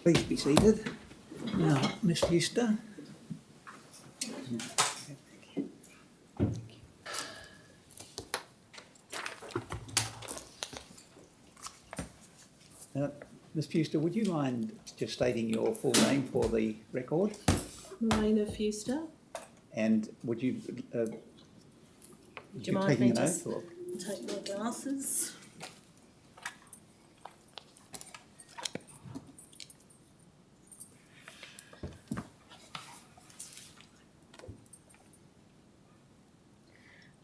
Please be seated. Now, Ms Fewster. Ms Fewster, would you mind just stating your full name for the record? Marina Fewster. And would you Do you mind taking me an to oath? Or? take my glasses?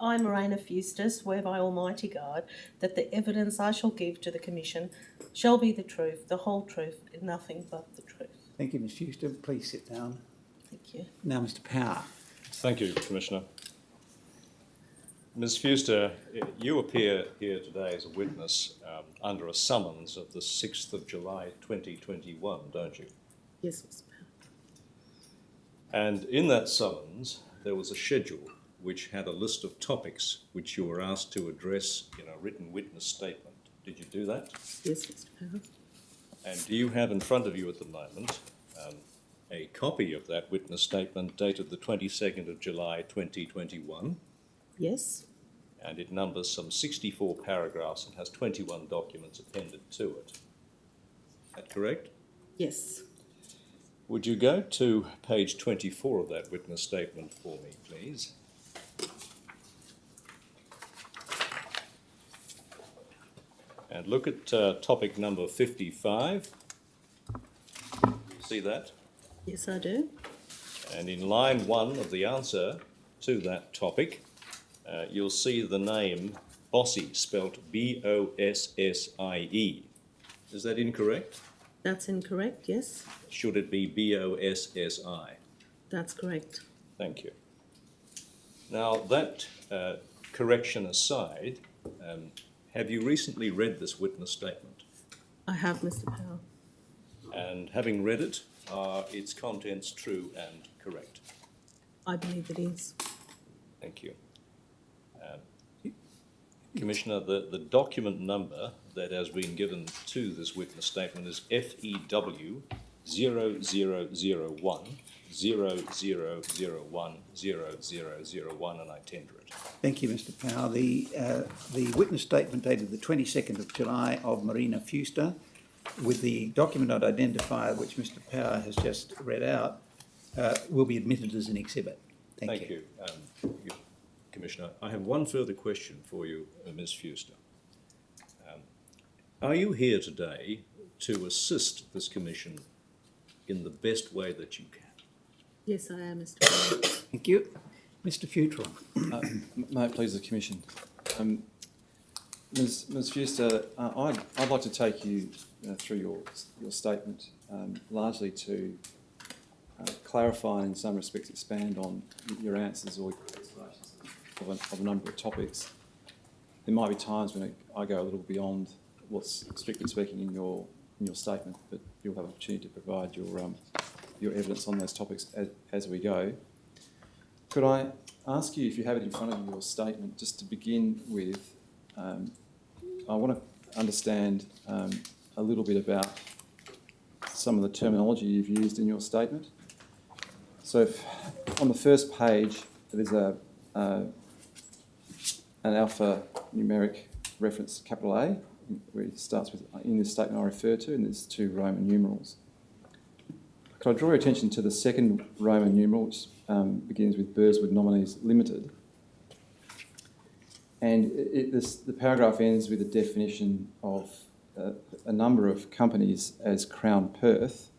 I, Marina Fewster, swear by Almighty God that the evidence I shall give to the Commission shall be the truth, the whole truth, and nothing but the truth. Thank you, Ms Fewster. Please sit down. Thank you. Now, Mr Power. Thank you, Commissioner. Ms Fewster, you appear here today as a witness under a summons of the 6th of July 2021, don't you? Yes, Mr. Power. And in that summons, there was a schedule which had a list of topics which you were asked to address in a written witness statement. Did you do that? Yes, Mr. Power. And do you have in front of you at the moment a copy of that witness statement dated the 22nd of July 2021? Yes. And it numbers some 64 paragraphs and has 21 documents appended to it. Is that correct? Yes. Would you go to page 24 of that witness statement for me, please? And look at topic number 55. See that? Yes, I do. And in line 1 of the answer to that topic, you'll see the name Bossie, spelt B-O-S-S-I-E. Is that incorrect? That's incorrect, yes. Should it be B-O-S-S-I? That's correct. Thank you. Now, that correction aside, have you recently read this witness statement? I have, Mr. Power. And having read it, are its contents true and correct? I believe it is. Thank you. Commissioner, the document number that has been given to this witness statement is FEW 0001 0001 0001, and I tender it. Thank you, Mr Power. The witness statement dated the 22nd of July of Marina Fewster, with the document identifier which Mr Power has just read out, will be admitted as an exhibit. Thank you. Commissioner. I have one further question for you, Ms Fewster. Are you here today to assist this Commission in the best way that you can? Yes, I am, Mr. Power. Thank you. Mr Futrell. May it please the Commission. Ms Fewster, I'd like to take you through your statement, largely to clarify and in some respects expand on your answers or explanations of a number of topics. There might be times when I go a little beyond what's strictly speaking in your statement, but you'll have an opportunity to provide your evidence on those topics as we go. Could I ask you, if you have it in front of you, your statement, just to begin with, I want to understand a little bit about some of the terminology you've used in your statement. So on the first page, there's an alphanumeric reference, capital A, where it starts with, in this statement I refer to, and there's 2 Roman numerals. Could I draw your attention to the second Roman numeral, which begins with Burswood Nominees Limited? And the paragraph ends with a definition of a number of companies as Crown Perth,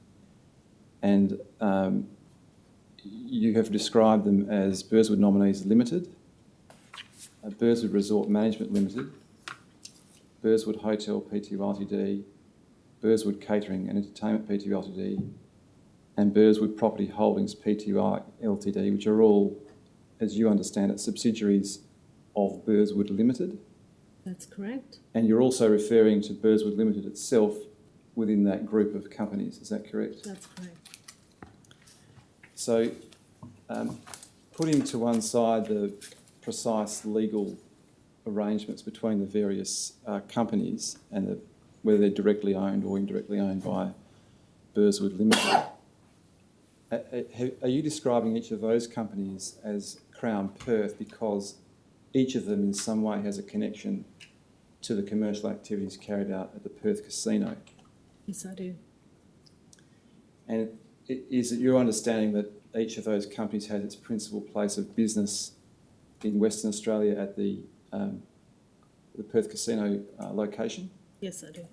and you have described them as Burswood Nominees Limited, Burswood Resort Management Limited, Burswood Hotel Pty Ltd, Burswood Catering and Entertainment Pty Ltd, and Burswood Property Holdings Pty Ltd, which are all, as you understand it, subsidiaries of Burswood Limited. That's correct. And you're also referring to Burswood Limited itself within that group of companies, is that correct? That's correct. So, putting to one side the precise legal arrangements between the various companies and whether they're directly owned or indirectly owned by Burswood Limited, are you describing each of those companies as Crown Perth because each of them in some way has a connection to the commercial activities carried out at the Perth Casino? Yes, I do. And is it your understanding that each of those companies has its principal place of business in Western Australia at the Perth Casino location? Yes, I do.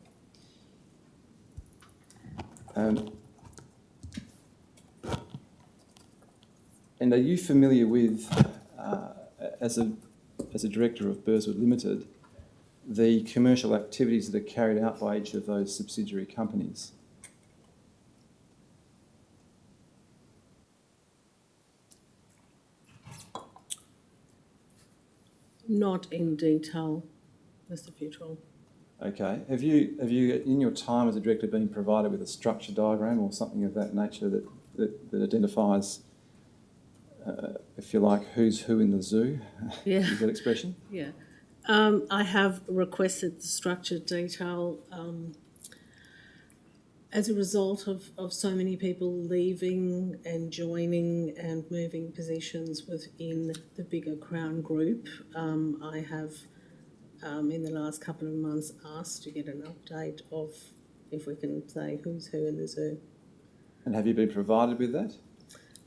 And are you familiar with, as a director of Burswood Limited, the commercial activities that are carried out by each of those subsidiary companies? Not in detail, Mr. Futrell. Okay. Have you in your time as a director been provided with a structure diagram or something of that nature that identifies, if you like, who's who in the zoo? Yeah. Use that expression? Yeah. I have requested the structured detail as a result of so many people leaving and joining and moving positions within the bigger Crown Group. I have, in the last couple of months, asked to get an update of, if we can say, who's who in the zoo. And have you been provided with that?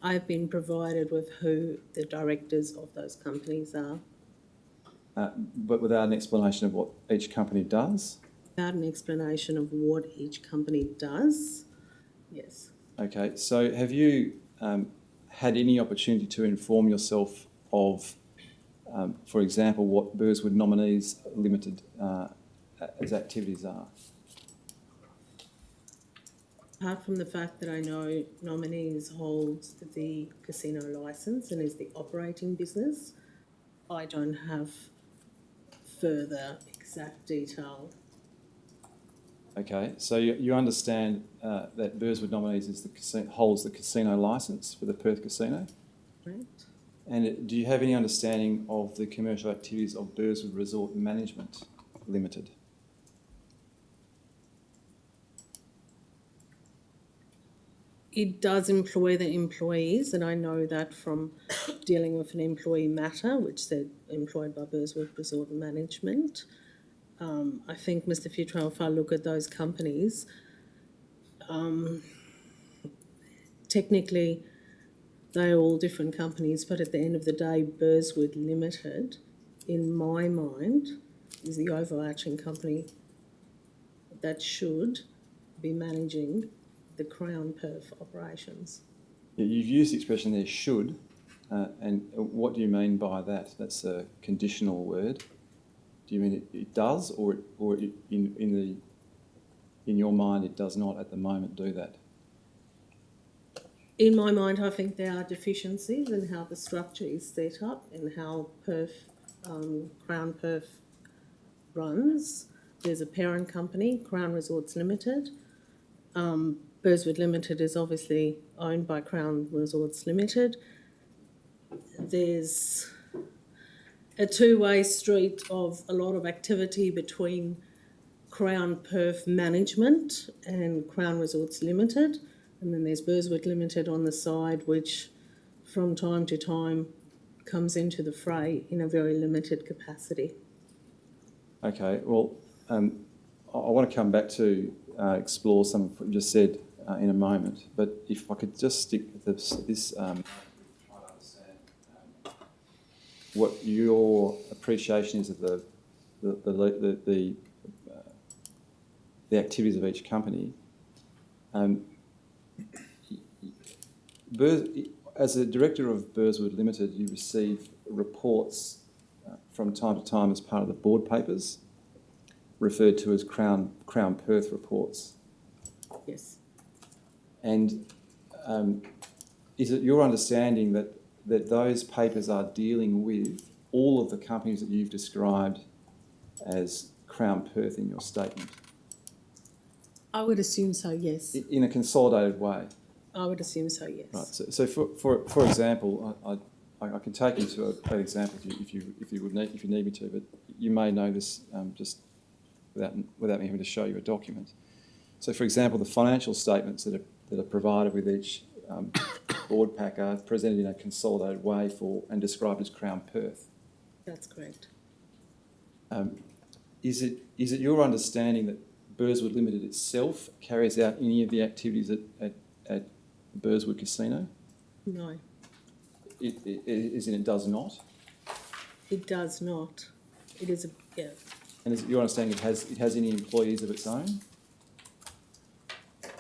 I've been provided with who the directors of those companies are. But without an explanation of what each company does? Without an explanation of what each company does, yes. Okay, so have you had any opportunity to inform yourself of, for example, what Burswood Nominees Limited as activities are? Apart from the fact that I know Nominees holds the casino licence and is the operating business, I don't have further exact detail. Okay, so you understand that Burswood Nominees holds the casino licence for the Perth Casino? Correct. And do you have any understanding of the commercial activities of Burswood Resort Management Limited? It does employ the employees, and I know that from dealing with an employee matter, which said employed by Burswood Resort Management. I think, Mr. Futrell, if I look at those companies, technically they're all different companies, but at the end of the day, Burswood Limited, in my mind, is the overarching company that should be managing the Crown Perth operations. Yeah, you've used the expression there, should, and what do you mean by that? That's a conditional word. Do you mean it does, or in your mind it does not at the moment do that? In my mind, I think there are deficiencies in how the structure is set up and how Perth, Crown Perth runs. There's a parent company, Crown Resorts Limited. Burswood Limited is obviously owned by Crown Resorts Limited. There's a two-way street of a lot of activity between Crown Perth Management and Crown Resorts Limited. And then there's Burswood Limited on the side, which from time to time comes into the fray in a very limited capacity. Okay, well, I want to come back to explore some of what you just said in a moment, but if I could just stick with this try to understand what your appreciation is of the activities of each company. As a director of Burswood Limited, you receive reports from time to time as part of the board papers, referred to as Crown Perth reports. Yes. And is it your understanding that those papers are dealing with all of the companies that you've described as Crown Perth in your statement? I would assume so, yes. In a consolidated way? I would assume so, yes. Right. So for example, I can take you to an example if you need me to, but you may know this just without me having to show you a document. So, for example, the financial statements that are provided with each board pack are presented in a consolidated way and described as Crown Perth. That's correct. Is it your understanding that Burswood Limited itself carries out any of the activities at Burswood Casino? No, It does not? it does not. It is yeah. And is it your understanding it has any employees of its own?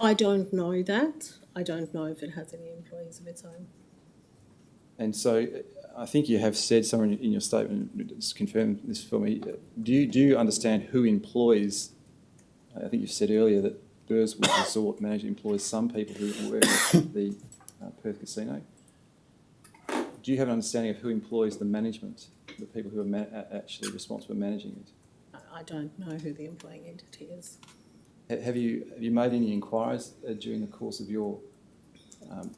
I don't know that. I don't know if it has any employees of its own. And so I think you have said somewhere in your statement, just confirm this for me, do you understand who employs, I think you said earlier that Burswood Resort Management employs some people who work at the Perth Casino. Do you have an understanding of who employs the management, the people who are actually responsible for managing it? I don't know who the employing entity is. Have you made any inquiries during the course of your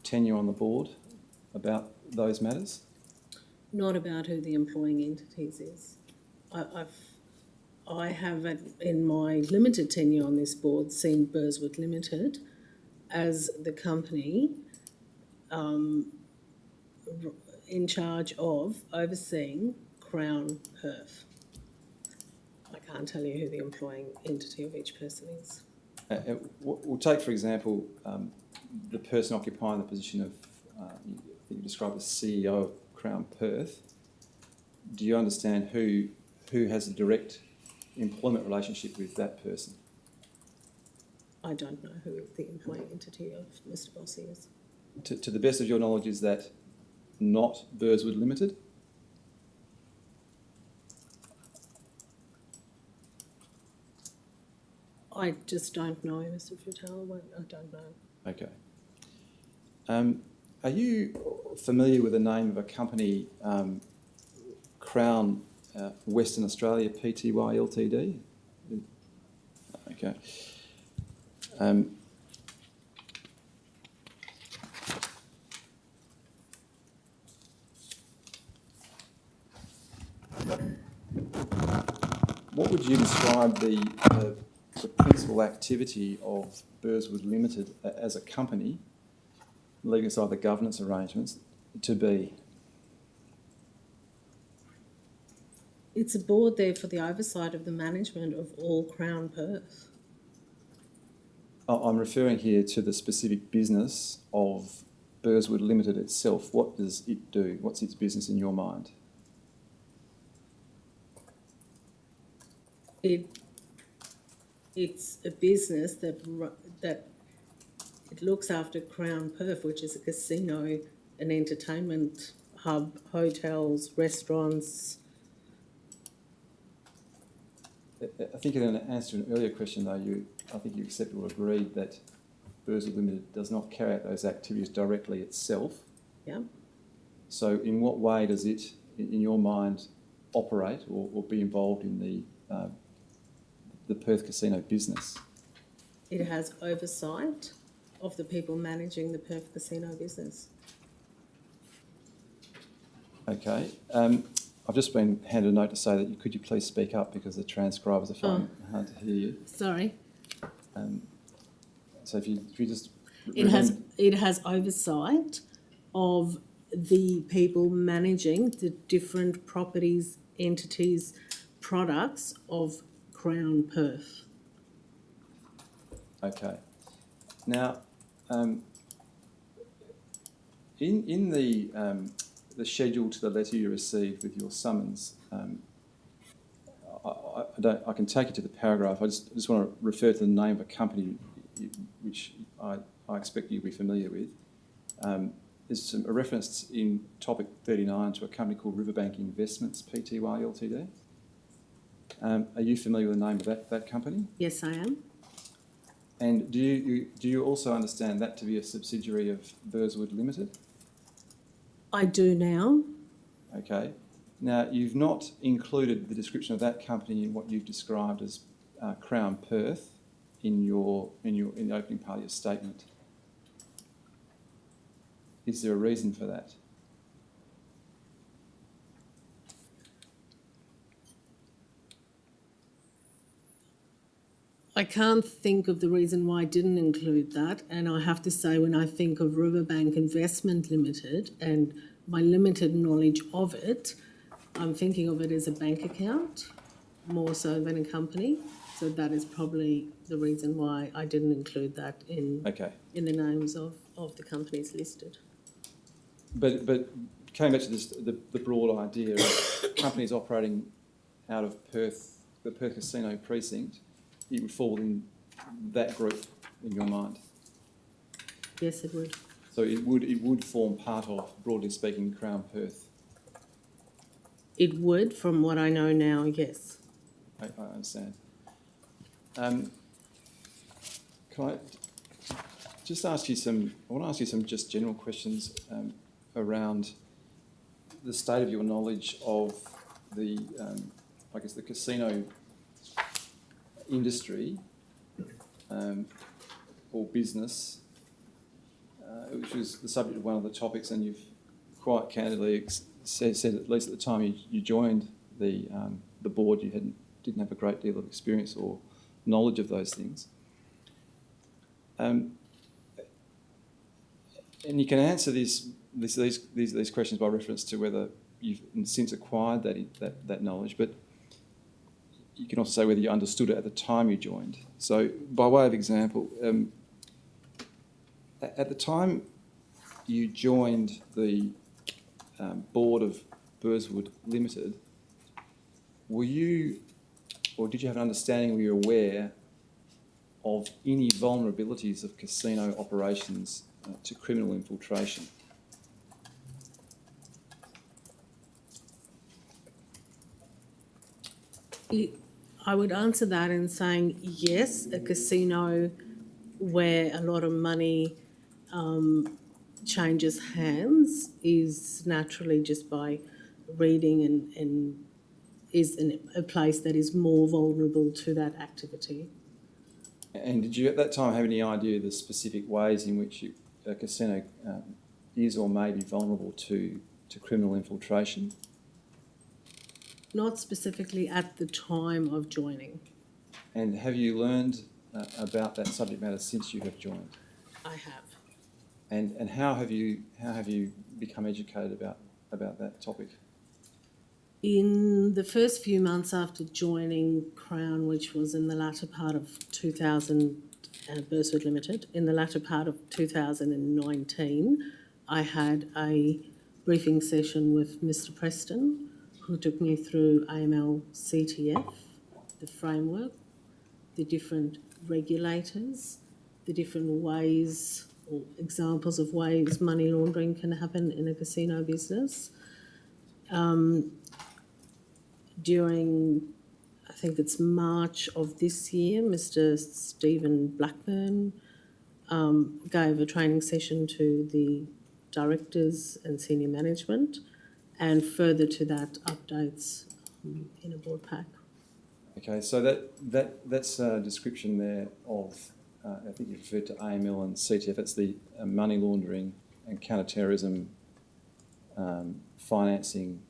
tenure on the board about those matters? Not about who the employing entities is. I have, in my limited tenure on this board, seen Burswood Limited as the company in charge of overseeing Crown Perth. I can't tell you who the employing entity of each person is. We'll take, for example, the person occupying the position of, I think you described as CEO of Crown Perth. Do you understand who has a direct employment relationship with that person? I don't know who the employing entity of Mr. Bossy is. To the best of your knowledge, is that not Burswood Limited? I just don't know, Mr. Futel. I don't know. Okay. Are you familiar with the name of a company, Crown Western Australia Pty Ltd? Okay. What would you describe the principal activity of Burswood Limited as a company, leaving aside the governance arrangements, to be? It's a board there for the oversight of the management of all Crown Perth. I'm referring here to the specific business of Burswood Limited itself. What does it do? What's its business in your mind? It's a business that it looks after Crown Perth, which is a casino, an entertainment hub, hotels, restaurants. I think in answer to an earlier question, though, I think you accepted or agreed that Burswood Limited does not carry out those activities directly itself. Yeah. So in what way does it, in your mind, operate or be involved in the Perth casino business? It has oversight of the people managing the Perth casino business. Okay. I've just been handed a note to say that could you please speak up because the transcribers are finding it hard to hear you. Sorry. So if you just... It has oversight of the people managing the different properties, entities, products of Crown Perth. Okay. Now, in the schedule to the letter you received with your summons, I can take you to the paragraph. I just want to refer to the name of a company which I expect you'll be familiar with. There's a reference in topic 39 to a company called Riverbank Investments Pty Ltd. Are you familiar with the name of that company? Yes, I am. And do you also understand that to be a subsidiary of Burswood Limited? I do now. Okay. Now, you've not included the description of that company in what you've described as Crown Perth in the opening part of your statement. Is there a reason for that? I can't think of the reason why I didn't include that, and I have to say when I think of Riverbank Investment Limited and my limited knowledge of it, I'm thinking of it as a bank account more so than a company. So that is probably the reason why I didn't include that in Okay. in the names of the companies listed. But coming back to this, the broad idea of companies operating out of Perth, the Perth Casino precinct, it would fall in that group in your mind. Yes, it would. So it would form part of, broadly speaking, Crown Perth. It would, from what I know now, yes. I understand. Can I just ask you some? I want to ask you some just general questions around the state of your knowledge of the, I guess, the casino industry or business, which was the subject of one of the topics, and you've quite candidly said at least at the time you joined the board, you didn't have a great deal of experience or knowledge of those things. And you can answer these questions by reference to whether you've since acquired that knowledge, but you can also say whether you understood it at the time you joined. So, by way of example, at the time you joined the board of Burswood Limited, were you, or did you have an understanding, were you aware of any vulnerabilities of casino operations to criminal infiltration? I would answer that in saying yes, a casino where a lot of money changes hands is naturally just by reading and is a place that is more vulnerable to that activity. And did you at that time have any idea of the specific ways in which a casino is or may be vulnerable to criminal infiltration? Not specifically at the time of joining. And have you learned about that subject matter since you have joined? I have. And how have you become educated about that topic? In the first few months after joining Crown, which was in the latter part of 2000, Burswood Limited, in the latter part of 2019, I had a briefing session with Mr. Preston, who took me through AML CTF, the framework, the different regulators, the different ways or examples of ways money laundering can happen in a casino business. During, I think it's March of this year, Mr. Stephen Blackburn gave a training session to the directors and senior management, and further to that, updates in a board pack. Okay, so that's a description there of, I think you referred to AML and CTF. It's the money laundering and counter-terrorism financing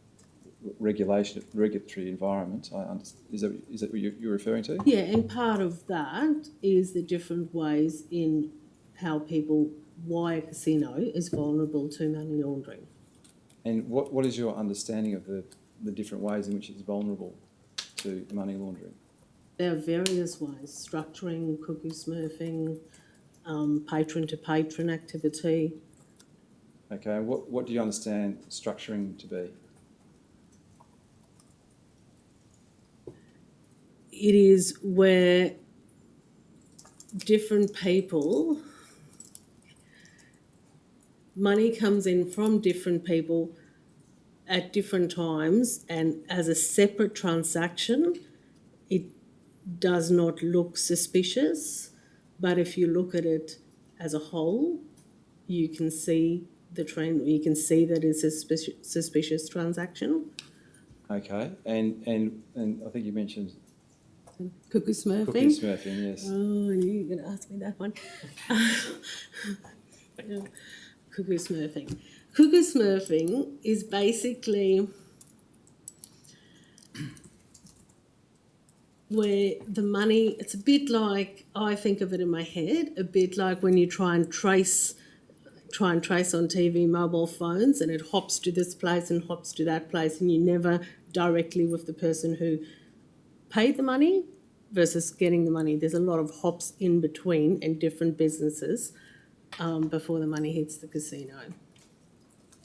regulatory environment. Is that what you're referring to? Yeah, and part of that is the different ways in how why a casino is vulnerable to money laundering. And what is your understanding of the different ways in which it's vulnerable to money laundering? There are various ways: structuring, cuckoo smurfing, patron-to-patron activity. Okay, what do you understand structuring to be? It is where different people, money comes in from different people at different times, and as a separate transaction, it does not look suspicious. But if you look at it as a whole, you can see the trend. You can see that it's a suspicious transaction. Okay, and I think you mentioned Cuckoo smurfing. cookie smurfing, yes. Oh, I knew you were going to ask me that one. Cuckoo smurfing. Cuckoo smurfing is basically where the money, it's a bit like, I think of it in my head, a bit like when you try and trace on TV mobile phones, and it hops to this place and hops to that place, and you're never directly with the person who paid the money versus getting the money. There's a lot of hops in between and different businesses before the money hits the casino.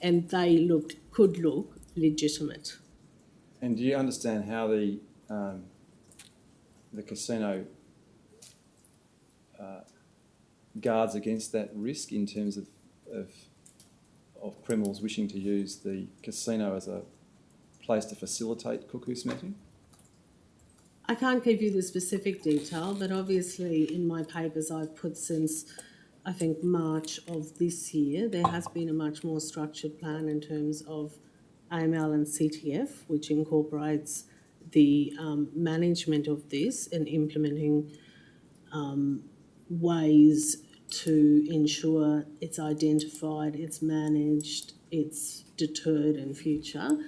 And they could look legitimate. And do you understand how the casino guards against that risk in terms of criminals wishing to use the casino as a place to facilitate cuckoo smelting? I can't give you the specific detail, but obviously in my papers I've put since, I think, March of this year, there has been a much more structured plan in terms of AML and CTF, which incorporates the management of this and implementing ways to ensure it's identified, it's managed, it's deterred in future.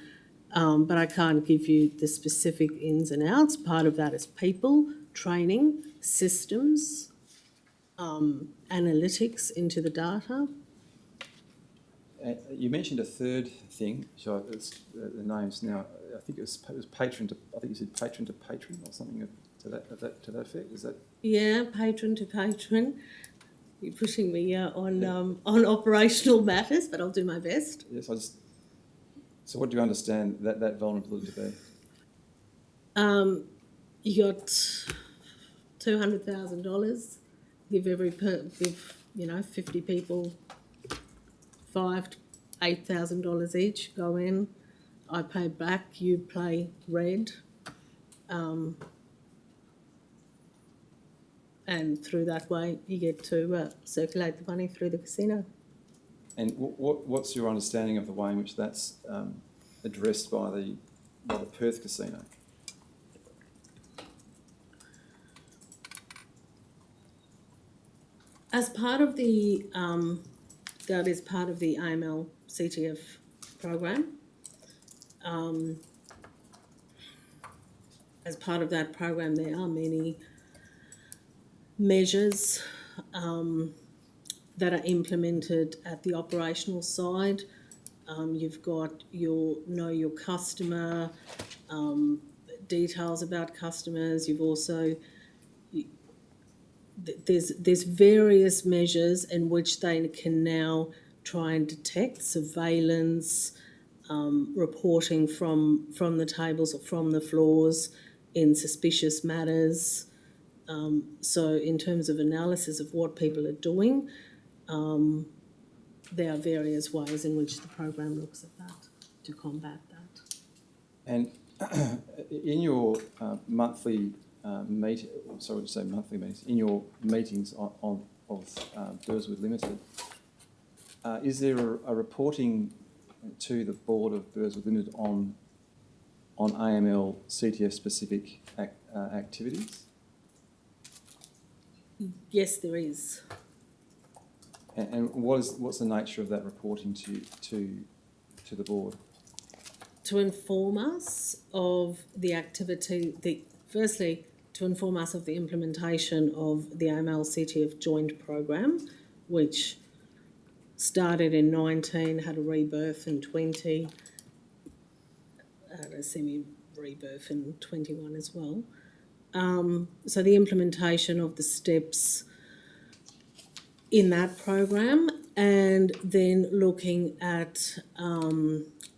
But I can't give you the specific ins and outs. Part of that is people, training, systems, analytics into the data. You mentioned a third thing, so it's, the names now. I think it was patron to. I think you said patron to patron or something to that effect. Is that? Yeah, patron to patron. You're pushing me on operational matters, but I'll do my best. Yes, So what do you understand that vulnerability to be? You got $200,000. Give 50 people $5,000 to $8,000 each. Go in. I pay back. You play red. And through that way, you get to circulate the money through the casino. And what's your understanding of the way in which that's addressed by the Perth casino? As part of the that is part of the AML CTF program. As part of that program, there are many measures that are implemented at the operational side. You've got know your customer, details about customers. You've also there's various measures in which they can now try and detect surveillance, reporting from the tables or from the floors in suspicious matters. So in terms of analysis of what people are doing, there are various ways in which the program looks at that to combat that. And in your monthly meetings, in your meetings of Burswood Limited, is there a reporting to the board of Burswood Limited on AML CTF specific activities? Yes, there is. And what's the nature of that reporting to the board? To inform us of the activity, firstly, to inform us of the implementation of the AML CTF joint program, which started in 19, had a rebirth in 20, had a semi-rebirth in 21 as well. So the implementation of the steps in that program, and then looking at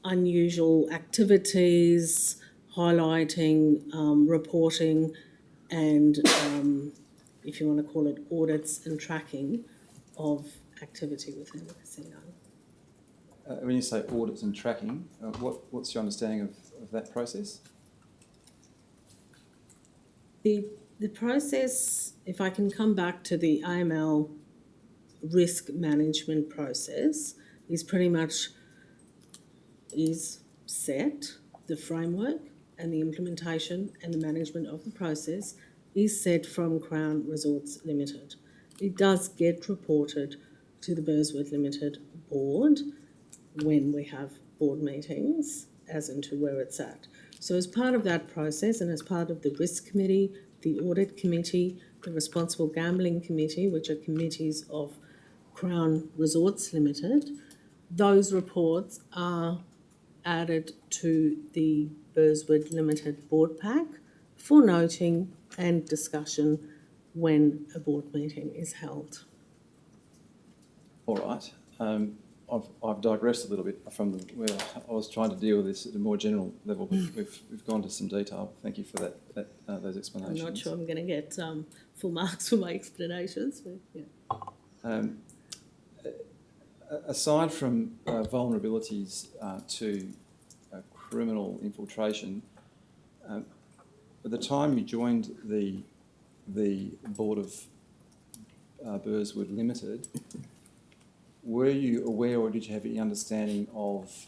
unusual activities, highlighting, reporting, and if you want to call it audits and tracking of activity within the casino. When you say audits and tracking, what's your understanding of that process? The process, if I can come back to the AML risk management process, is pretty much set. The framework and the implementation and the management of the process is set from Crown Resorts Limited. It does get reported to the Burswood Limited board when we have board meetings, as into where it's at. So as part of that process and as part of the risk committee, the audit committee, the responsible gambling committee, which are committees of Crown Resorts Limited, those reports are added to the Burswood Limited board pack for noting and discussion when a board meeting is held. All right. I've digressed a little bit from where I was trying to deal with this at a more general level, but we've gone to some detail. Thank you for those I'm explanations. not sure I'm going to get full marks for my explanations, but yeah. Aside from vulnerabilities to criminal infiltration, at the time you joined the board of Burswood Limited, were you aware or did you have any understanding of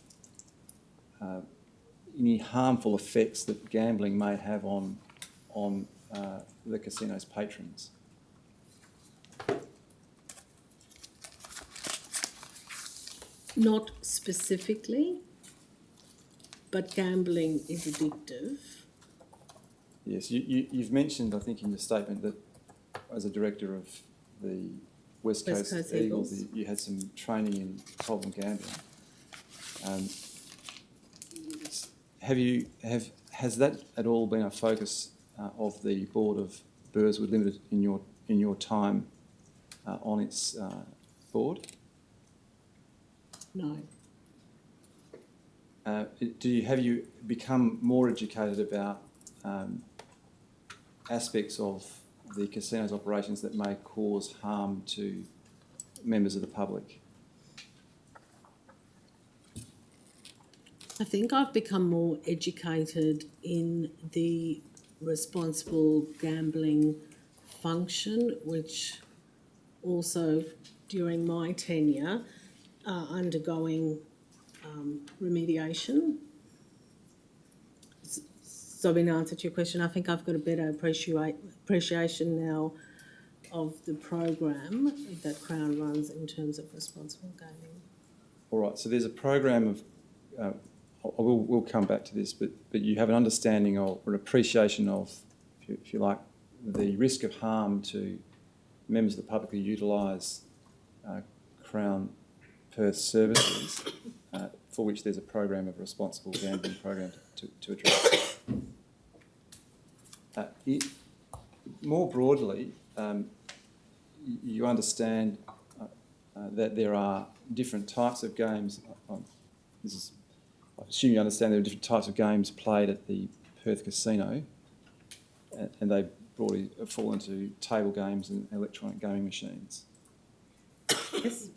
any harmful effects that gambling may have on the casino's patrons? Not specifically, but gambling is addictive. Yes, you've mentioned, I think, in your statement that as a director of the West Coast Eagles, you had some training in problem gambling. Has that at all been a focus of the board of Burswood Limited in your time on its board? No. Have you become more educated about aspects of the casino's operations that may cause harm to members of the public? I think I've become more educated in the responsible gambling function, which also during my tenure undergoing remediation. So in answer to your question, I think I've got a better appreciation now of the program that Crown runs in terms of responsible gaming. All right, so there's a program of, we'll come back to this, but you have an understanding of, or an appreciation of, if you like, the risk of harm to members of the public who utilise Crown Perth services, for which there's a program of responsible gambling program to address. More broadly, you understand that there are different types of games. I assume you understand there are different types of games played at the Perth Casino, and they broadly fall into table games and electronic gaming machines. Yes.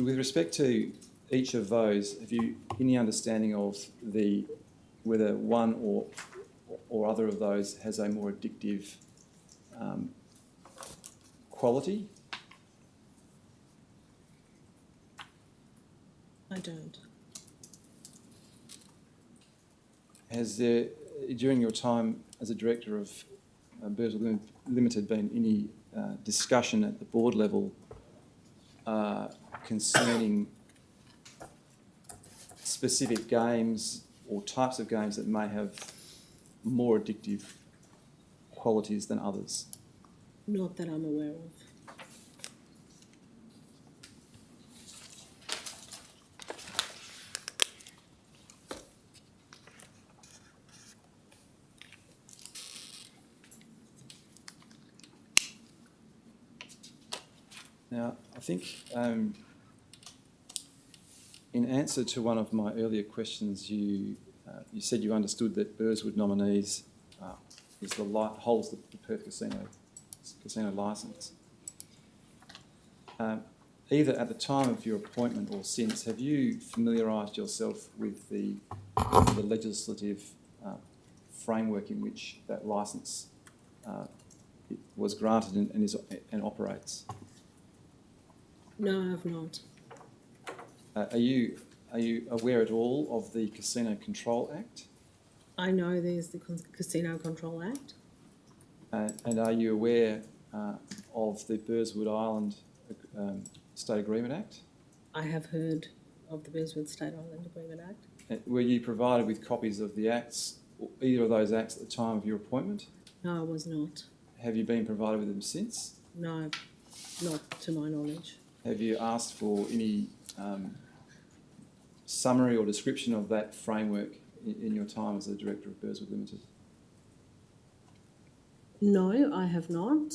With respect to each of those, have you any understanding of whether one or other of those has a more addictive quality? I don't. Has there, during your time as a director of Burswood Limited, been any discussion at the board level concerning specific games or types of games that may have more addictive qualities than others? Not that I'm aware of. Now, I think in answer to one of my earlier questions, you said you understood that Burswood Nominees holds the Perth casino licence. Either at the time of your appointment or since, have you familiarised yourself with the legislative framework in which that licence was granted and operates? No, I've not. Are you aware at all of the Casino Control Act? I know there's the Casino Control Act. And are you aware of the Burswood Island State Agreement Act? I have heard of the Burswood State Island Agreement Act. Were you provided with copies of the acts, or either of those acts, at the time of your appointment? No, I was not. Have you been provided with them since? No, not to my knowledge. Have you asked for any summary or description of that framework in your time as a director of Burswood Limited? No, I have not.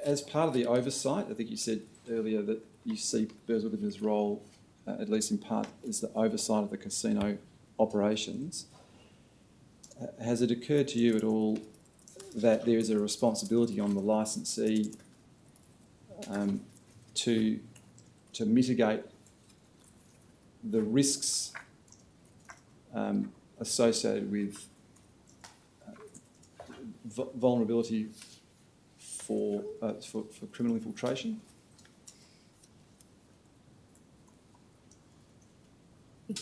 As part of the oversight, I think you said earlier that you see Burswood Limited's role, at least in part, as the oversight of the casino operations. Has it occurred to you at all that there is a responsibility on the licensee to mitigate the risks associated with vulnerability for criminal infiltration?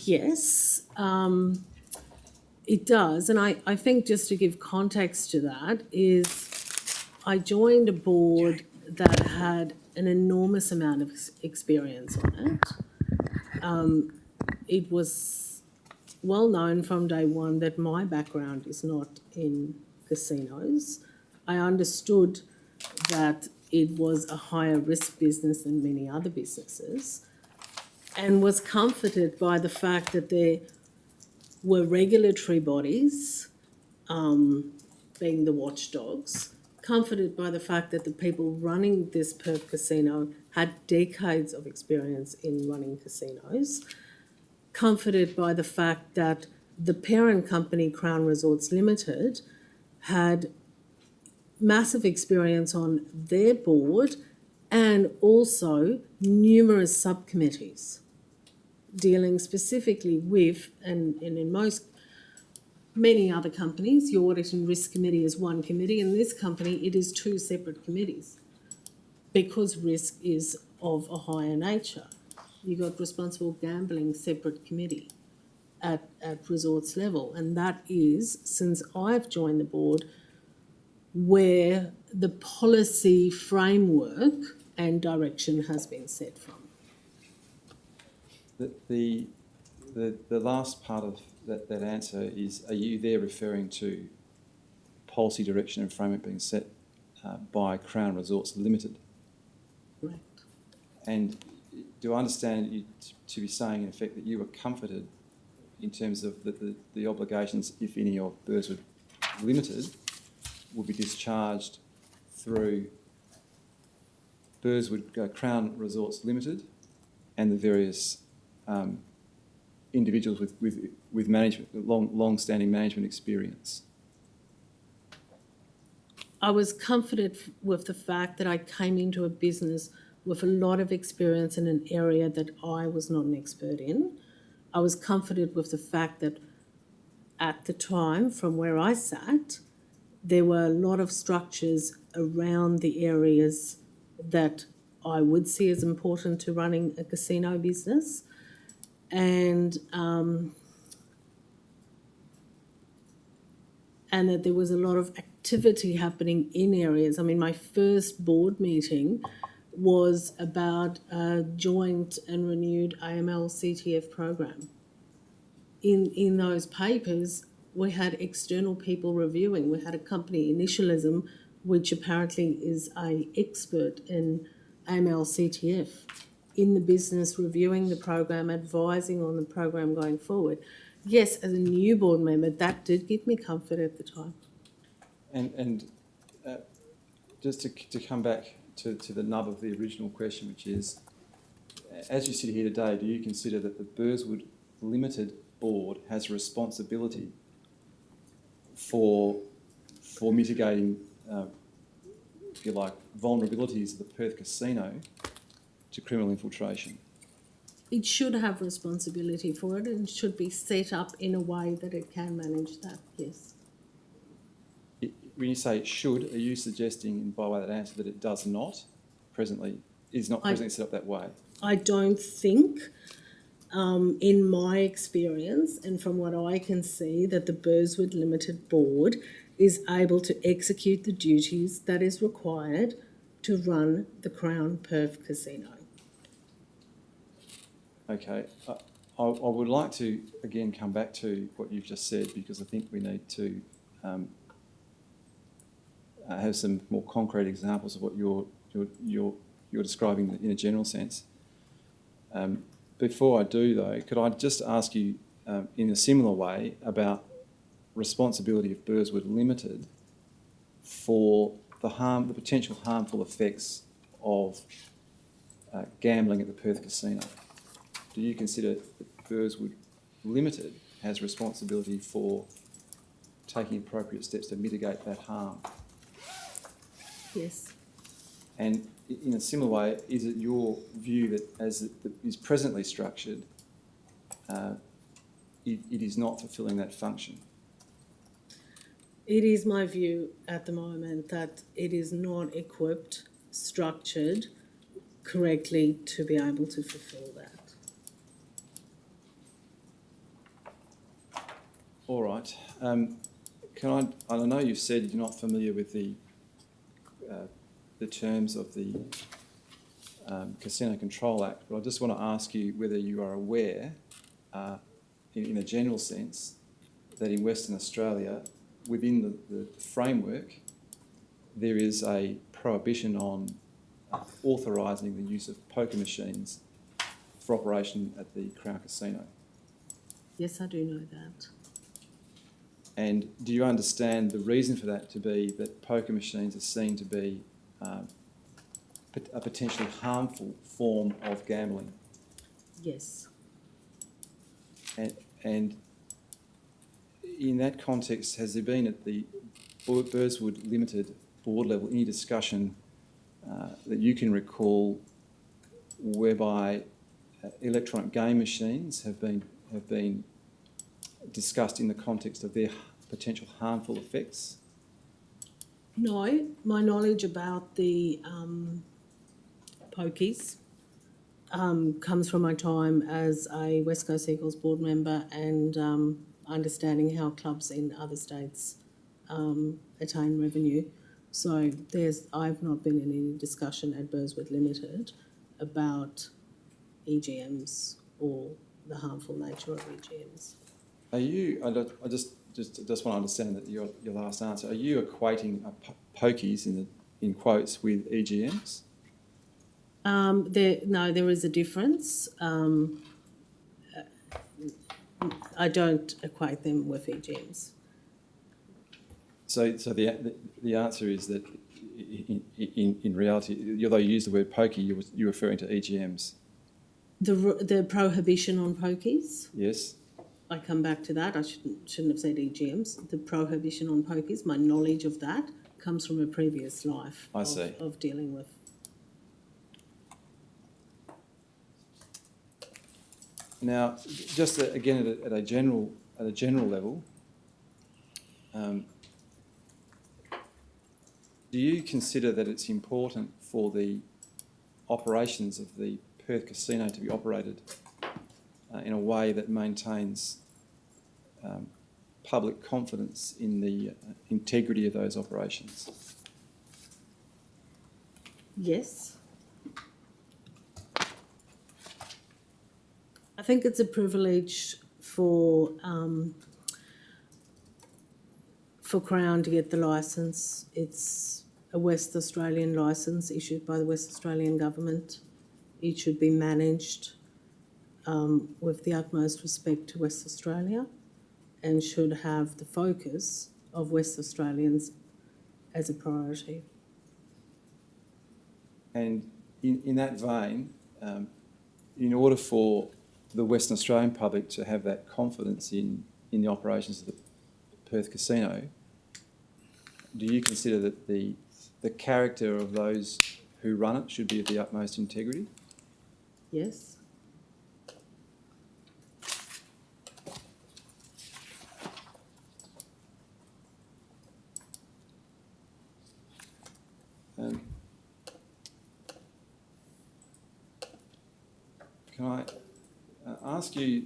Yes, it does. And I think just to give context to that is I joined a board that had an enormous amount of experience on it. It was well known from day one that my background is not in casinos. I understood that it was a higher risk business than many other businesses, and was comforted by the fact that there were regulatory bodies, being the watchdogs, comforted by the fact that the people running this Perth casino had decades of experience in running casinos, comforted by the fact that the parent company, Crown Resorts Limited, had massive experience on their board and also numerous subcommittees dealing specifically with, and in many other companies, your audit and risk committee is one committee. In this company, it is two separate committees because risk is of a higher nature. You've got responsible gambling separate committee at resorts level, and that is, since I've joined the board, where the policy framework and direction has been set from. The last part of that answer is, are you there referring to policy direction and framework being set by Crown Resorts Limited? Correct. And do I understand you to be saying, in effect, that you were comforted in terms of the obligations, if any, of Burswood Limited will be discharged through Burswood Crown Resorts Limited and the various individuals with management, long-standing management experience? I was comforted with the fact that I came into a business with a lot of experience in an area that I was not an expert in. I was comforted with the fact that at the time, from where I sat, there were a lot of structures around the areas that I would see as important to running a casino business. And that there was a lot of activity happening in areas. I mean, my first board meeting was about a joint and renewed AML-CTF program. In those papers, we had external people reviewing. We had a company, Initialism, which apparently is an expert in AML-CTF, in the business, reviewing the program, advising on the program going forward. Yes, as a new board member, that did give me comfort at the time. And just to come back to the nub of the original question, which is, as you sit here today, do you consider that the Burswood Limited board has responsibility for mitigating, if you like, vulnerabilities of the Perth casino to criminal infiltration? It should have responsibility for it and should be set up in a way that it can manage that, yes. When you say it should, are you suggesting, by way of that answer, that it does not presently, is not presently set up that way? I don't think, in my experience and from what I can see, that the Burswood Limited board is able to execute the duties that is required to run the Crown Perth Casino. Okay. I would like to, again, come back to what you've just said, because I think we need to have some more concrete examples of what you're describing in a general sense. Before I do, though, could I just ask you in a similar way about responsibility of Burswood Limited for the potential harmful effects of gambling at the Perth Casino? Do you consider that Burswood Limited has responsibility for taking appropriate steps to mitigate that harm? Yes. And in a similar way, is it your view that as it is presently structured, it is not fulfilling that function? It is my view at the moment that it is not equipped, structured correctly to be able to fulfil that. All right. I know you've said you're not familiar with the terms of the Casino Control Act, but I just want to ask you whether you are aware, in a general sense, that in Western Australia, within the framework, there is a prohibition on authorising the use of poker machines for operation at the Crown Casino. Yes, I do know that. And do you understand the reason for that to be that poker machines are seen to be a potentially harmful form of gambling? Yes. And in that context, has there been at the Burswood Limited board level any discussion that you can recall whereby electronic game machines have been discussed in the context of their potential harmful effects? No, my knowledge about the pokies comes from my time as a West Coast Eagles board member and understanding how clubs in other states attain revenue. So I've not been in any discussion at Burswood Limited about EGMs or the harmful nature of EGMs. Are you? I just want to understand that your last answer. Are you equating pokies in quotes with EGMs? There is a difference. I don't equate them with EGMs. So the answer is that in reality, although you use the word pokey, you're referring to EGMs. The prohibition on pokies. Yes. I come back to that. I shouldn't have said EGMs. The prohibition on pokies. My knowledge of that comes from a previous life. I see. Of dealing with. Now, just again at a general level, do you consider that it's important for the operations of the Perth Casino to be operated in a way that maintains public confidence in the integrity of those operations? Yes. I think it's a privilege for Crown to get the licence. It's a West Australian licence issued by the West Australian government. It should be managed with the utmost respect to West Australia and should have the focus of West Australians as a priority. And in that vein, in order for the Western Australian public to have that confidence in the operations of the Perth Casino, do you consider that the character of those who run it should be of the utmost integrity? Yes. Can I ask you,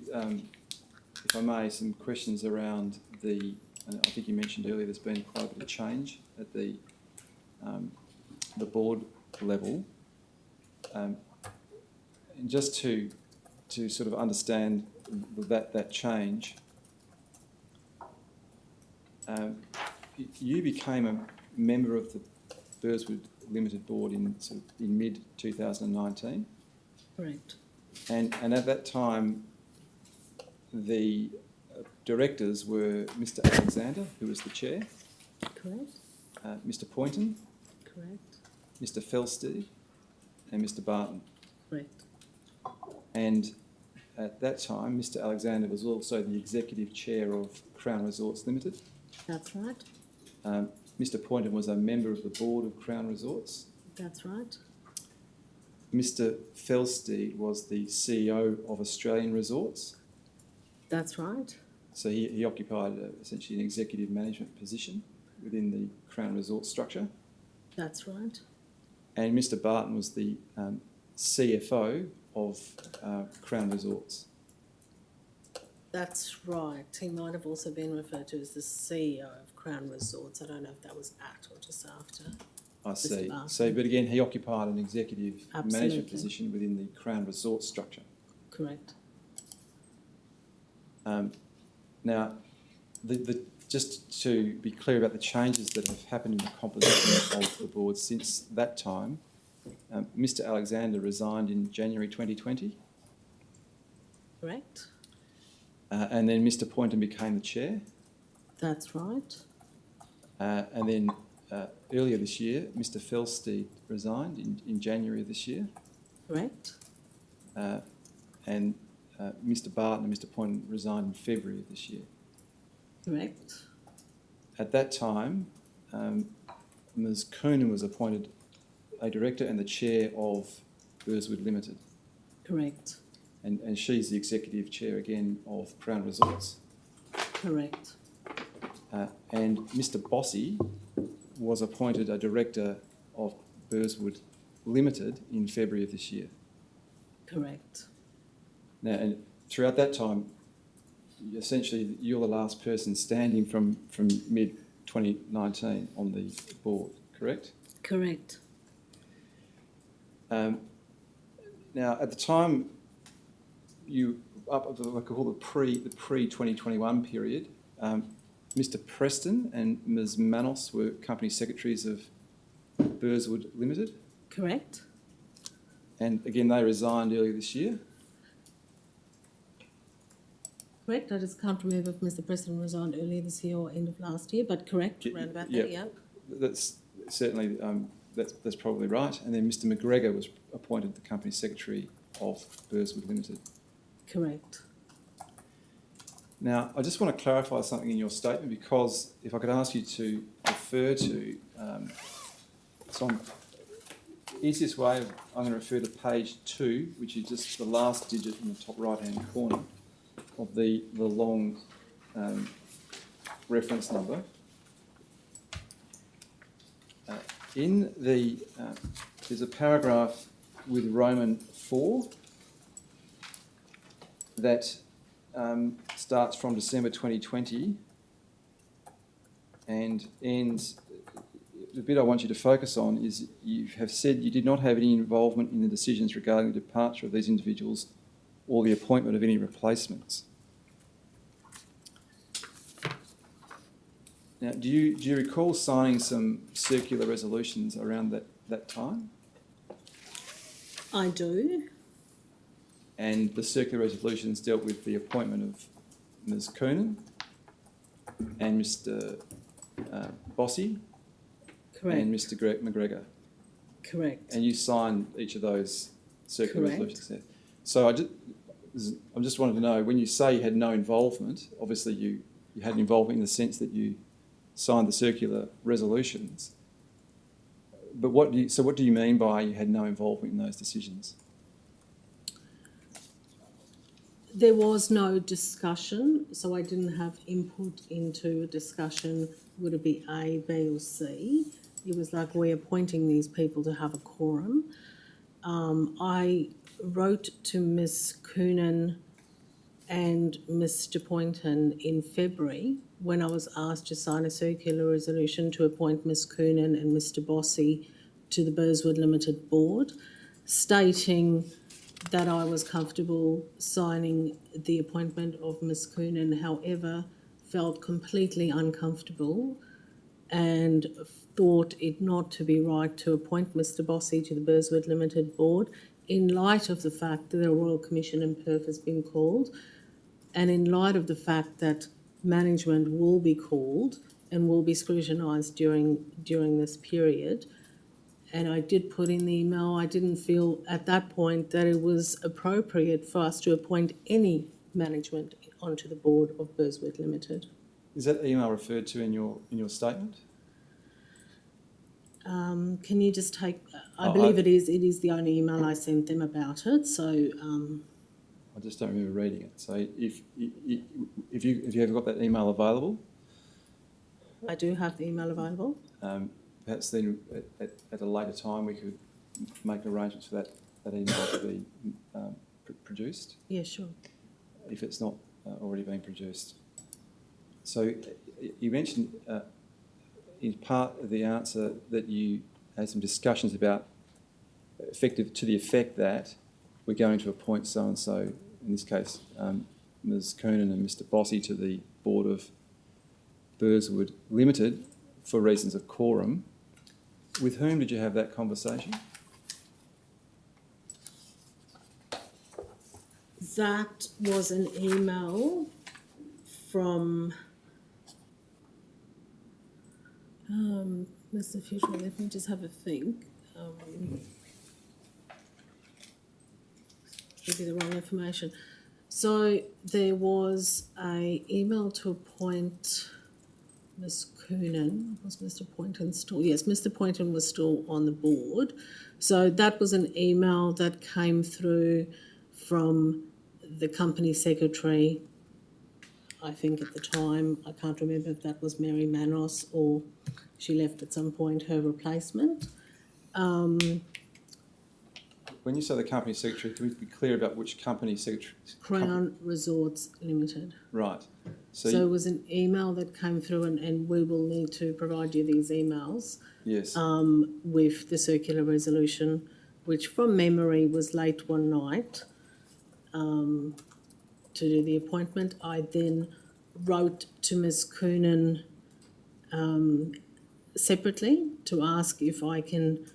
if I may, some questions around and I think you mentioned earlier there's been quite a bit of change at the board level, and just to sort of understand that change, you became a member of the Burswood Limited board in mid 2019, Correct. and at that time, the directors were Mr. Alexander, who was the chair, Correct. Mr. Poynton, Correct. Mr. Felstead, and Mr. Barton. Correct. And at that time, Mr. Alexander was also the executive chair of Crown Resorts Limited. That's right. Mr. Poynton was a member of the board of Crown Resorts. That's right. Mr. Felstead was the CEO of Australian Resorts. That's right. So he occupied essentially an executive management position within the Crown Resorts structure. That's right. And Mr. Barton was the CFO of Crown Resorts. That's right. He might have also been referred to as the CEO of Crown Resorts. I don't know if that was at or just after. I Mr. see. Barton. So, but again, he occupied an executive Absolutely. management position within the Crown Resorts structure. Correct. Now, just to be clear about the changes that have happened in the composition of the board since that time, Mr. Alexander resigned in January 2020, Correct. and then Mr. Poynton became the chair, That's right. and then earlier this year, Mr. Felstead resigned in January of this year, Correct. and Mr. Barton and Mr. Poynton resigned in February of this year. Correct. At that time, Ms. Coonan was appointed a director and the chair of Burswood Limited, Correct. and she's the executive chair again of Crown Resorts. Correct. And Mr. Bossy was appointed a director of Burswood Limited in February of this year. Correct. Now, and throughout that time, essentially, you're the last person standing from mid-2019 on the board, correct? Correct. Now, at the time, you up at what I call the pre-2021 period, Mr. Preston and Ms. Manos were company secretaries of Burswood Limited, Correct. and again they resigned earlier this year. Correct. I just can't remember if Mr. Preston resigned earlier this year or end of last year, but correct, round about Yeah. that, yeah. That's certainly that's probably right. And then Mr. McGregor was appointed the company secretary of Burswood Limited. Correct. Now, I just want to clarify something in your statement, because if I could ask you to refer to, easiest way, I'm going to refer to page 2, which is just the last digit in the top right-hand corner of the long reference number. There's a paragraph with Roman 4 that starts from December 2020 and ends. The bit I want you to focus on is you have said you did not have any involvement in the decisions regarding the departure of these individuals or the appointment of any replacements. Now, do you recall signing some circular resolutions around that time? I do. And the circular resolutions dealt with the appointment of Ms. Coonan and Mr. Bossy Correct. and Mr. McGregor. Correct. And you signed each of those circular Correct. resolutions there. So I just wanted to know, when you say you had no involvement, obviously you had involvement in the sense that you signed the circular resolutions. But what do you mean by you had no involvement in those decisions? There was no discussion, so I didn't have input into a discussion, would it be A, B or C. It was like, we're appointing these people to have a quorum. I wrote to Ms. Coonan and Mr. Poynton in February when I was asked to sign a circular resolution to appoint Ms. Coonan and Mr. Bossy to the Burswood Limited board, stating that I was comfortable signing the appointment of Ms. Coonan, however, felt completely uncomfortable and thought it not to be right to appoint Mr. Bossy to the Burswood Limited board in light of the fact that the Royal Commission in Perth has been called, and in light of the fact that management will be called and will be scrutinised during this period. And I did put in the email, I didn't feel at that point that it was appropriate for us to appoint any management onto the board of Burswood Limited. Is that email referred to in your statement? Can you just take? I believe it is. It is the only email I sent them about it. So I just don't remember reading it. So if you ever got that email available, I do have the email available. perhaps then at a later time we could make arrangements for that email to be produced. Yeah, sure. If it's not already been produced. So you mentioned in part of the answer that you had some discussions about to the effect that we're going to appoint so-and-so, in this case Ms. Coonan and Mr. Bossy, to the board of Burswood Limited for reasons of quorum. With whom did you have that conversation? That was an email from Mr. Future. Let me just have a think. Give you the wrong information. So there was a email to appoint Ms. Coonan. Was Mr. Poynton still? Yes, Mr. Poynton was still on the board. So that was an email that came through from the company secretary, I think at the time. I can't remember if that was Mary Manos or she left at some point, her replacement. When you say the company secretary, can we be clear about which company secretary? Crown Resorts Limited. Right. So it was an email that came through, and we will need to provide you these emails. Yes. With the circular resolution, which from memory was late one night to do the appointment. I then wrote to Ms. Coonan separately to ask if I can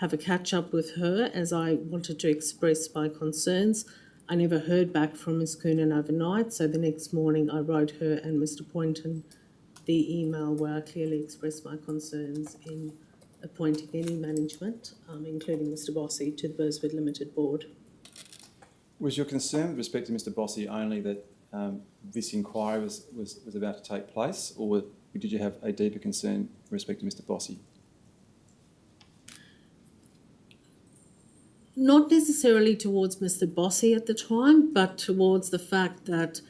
have a catch up with her, as I wanted to express my concerns. I never heard back from Ms. Coonan overnight, so the next morning I wrote her and Mr. Poynton the email where I clearly expressed my concerns in appointing any management, including Mr. Bossy, to the Burswood Limited board. Was your concern with respect to Mr. Bossy only that this inquiry was about to take place, or did you have a deeper concern with respect to Mr. Bossy? Not necessarily towards Mr. Bossy at the time, but towards the fact that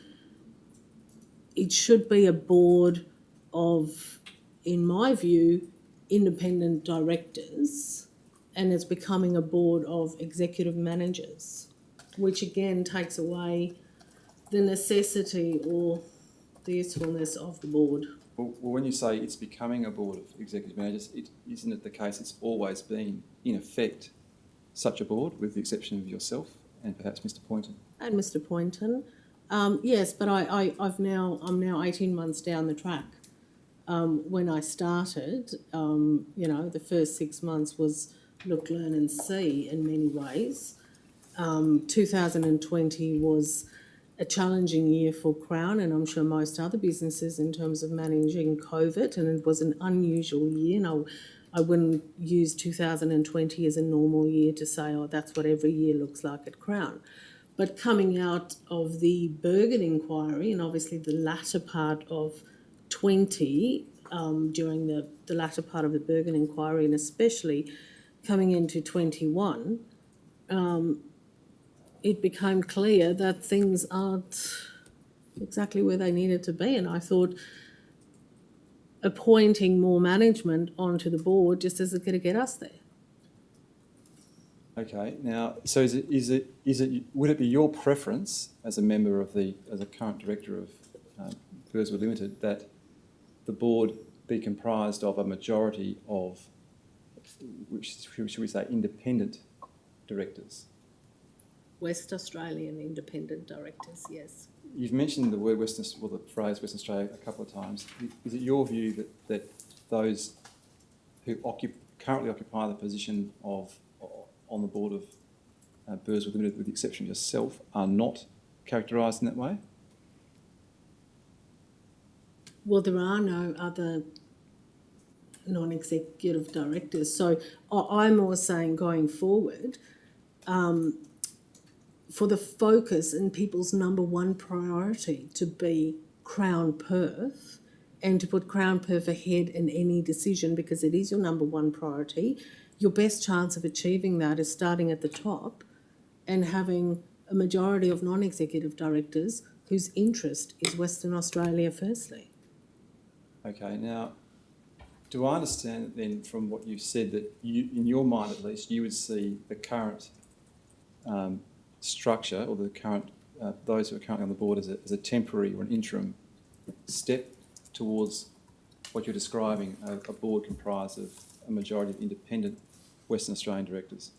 it should be a board of, in my view, independent directors, and it's becoming a board of executive managers, which again takes away the necessity or the usefulness of the board. Well, when you say it's becoming a board of executive managers, isn't it the case it's always been, in effect, such a board, with the exception of yourself and perhaps Mr. Poynton? And Mr. Poynton. Yes, but I'm now 18 months down the track. When I started, the first 6 months was look, learn and see in many ways. 2020 was a challenging year for Crown, and I'm sure most other businesses, in terms of managing COVID, and it was an unusual year. And I wouldn't use 2020 as a normal year to say, oh, that's what every year looks like at Crown. But coming out of the Bergen inquiry, and obviously the latter part of 20, during the latter part of the Bergen inquiry, and especially coming into 21, it became clear that things aren't exactly where they needed to be. And I thought appointing more management onto the board just isn't going to get us there. Okay. Now, so would it be your preference as a member of as a current director of Burswood Limited, that the board be comprised of a majority of should we say, independent directors? West Australian independent directors, yes. You've mentioned the word the phrase Western Australia a couple of times. Is it your view that those who currently occupy the position of on the board of Burswood Limited, with the exception of yourself, are not characterised in that way? Well, there are no other non-executive directors. So I'm more saying going forward, for the focus and people's number one priority to be Crown Perth and to put Crown Perth ahead in any decision because it is your number one priority, your best chance of achieving that is starting at the top and having a majority of non-executive directors whose interest is Western Australia firstly. Okay, now, do I understand then from what you've said that you, in your mind at least, you would see the current structure or the current those who are currently on the board as a temporary or an interim step towards what you're describing, a board comprised of a majority of independent Western Australian directors?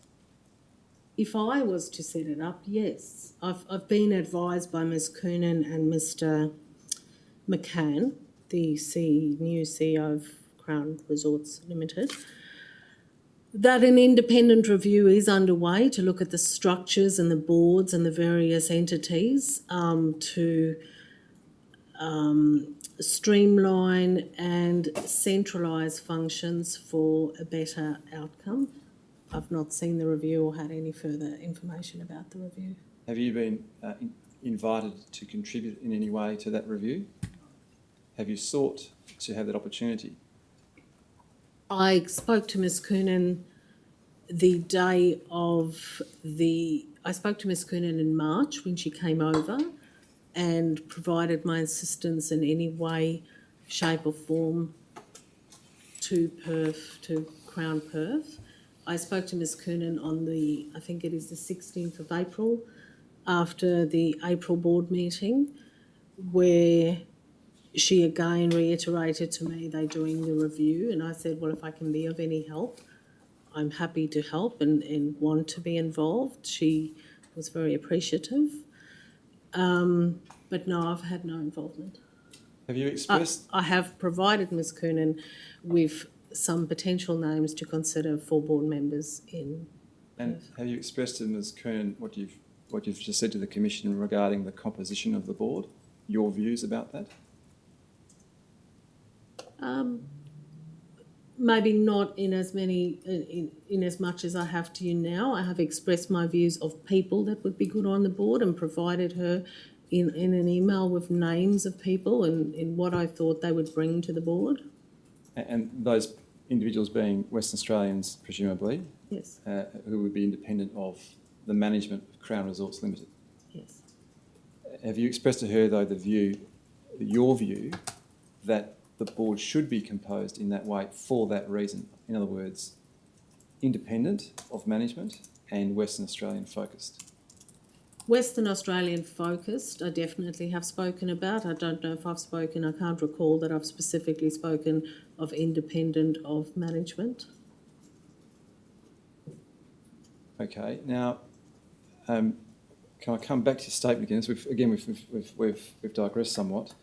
If I was to set it up, yes. I've been advised by Ms Coonan and Mr McCann, the new CEO of Crown Resorts Limited, that an independent review is underway to look at the structures and the boards and the various entities to streamline and centralise functions for a better outcome. I've not seen the review or had any further information about the review. Have you been invited to contribute in any way to that review? Have you sought to have that opportunity? I spoke to Ms Coonan I spoke to Ms Coonan in March when she came over and provided my assistance in any way, shape or form to Crown Perth. I spoke to Ms Coonan on I think it is the 16th of April, after the April board meeting, where she again reiterated to me they're doing the review, and I said, well, if I can be of any help, I'm happy to help and want to be involved. She was very appreciative. But no, I've had no involvement. Have you expressed... I have provided Ms Coonan with some potential names to consider for board members in... And have you expressed to Ms Coonan what you've just said to the Commission regarding the composition of the board, your views about that? Maybe not in as much as I have to you now. I have expressed my views of people that would be good on the board and provided her in an email with names of people and what I thought they would bring to the board. And those individuals being Western Australians, presumably? Yes. Who would be independent of the management of Crown Resorts Limited? Yes. Have you expressed to her, though, your view, that the board should be composed in that way for that reason? In other words, independent of management and Western Australian focused? Western Australian focused, I definitely have spoken about. I don't know if I can't recall that I've specifically spoken of independent of management. Okay, now, can I come back to your statement again? So we've digressed somewhat.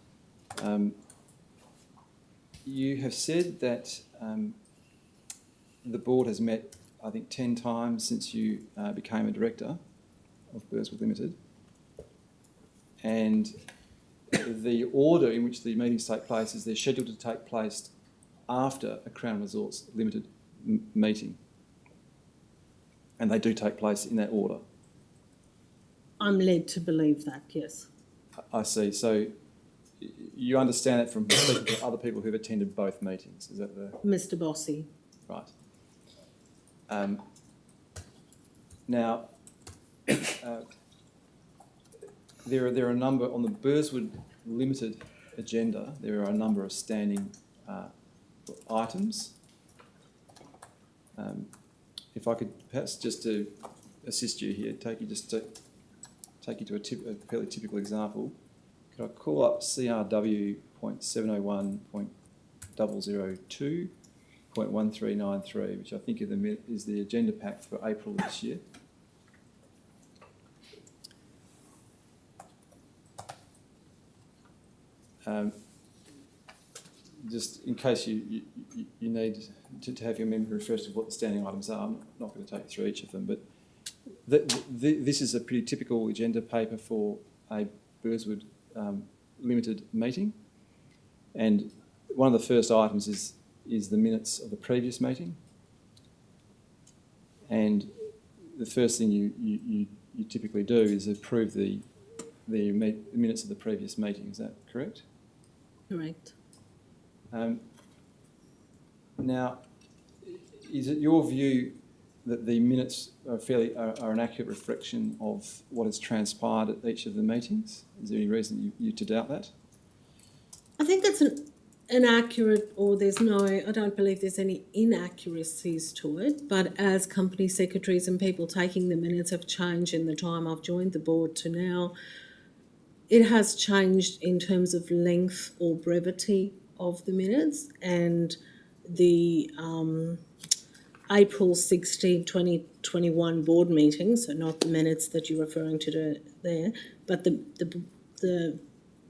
You have said that the board has met, I think, 10 times since you became a director of Burswood Limited, and the order in which the meetings take place is they're scheduled to take place after a Crown Resorts Limited meeting, and they do take place in that order. I'm led to believe that, yes. I see. So you understand that from speaking to other people who've attended both meetings, is that the... Mr Bossy. Right. Now, there are a number, on the Burswood Limited agenda, there are a number of standing items. If I could perhaps just to assist you here, take you to a fairly typical example. Could I call up CRW.701.002 .1393, which I think is the agenda pack for April of this year. Just in case you need to have your memory refreshed of what the standing items are, I'm not going to take you through each of them, but this is a pretty typical agenda paper for a Burswood Limited meeting, and one of the first items is the minutes of the previous meeting, and the first thing you typically do is approve the minutes of the previous meeting. Is that correct? Correct. Now, is it your view that the minutes are an accurate reflection of what has transpired at each of the meetings? Is there any reason you to doubt that? I think that's an accurate, or I don't believe there's any inaccuracies to it, but as company secretaries and people taking the minutes have changed in the time I've joined the board to now, it has changed in terms of length or brevity of the minutes, and the April 16, 2021 board meeting, so not the minutes that you're referring to there, but the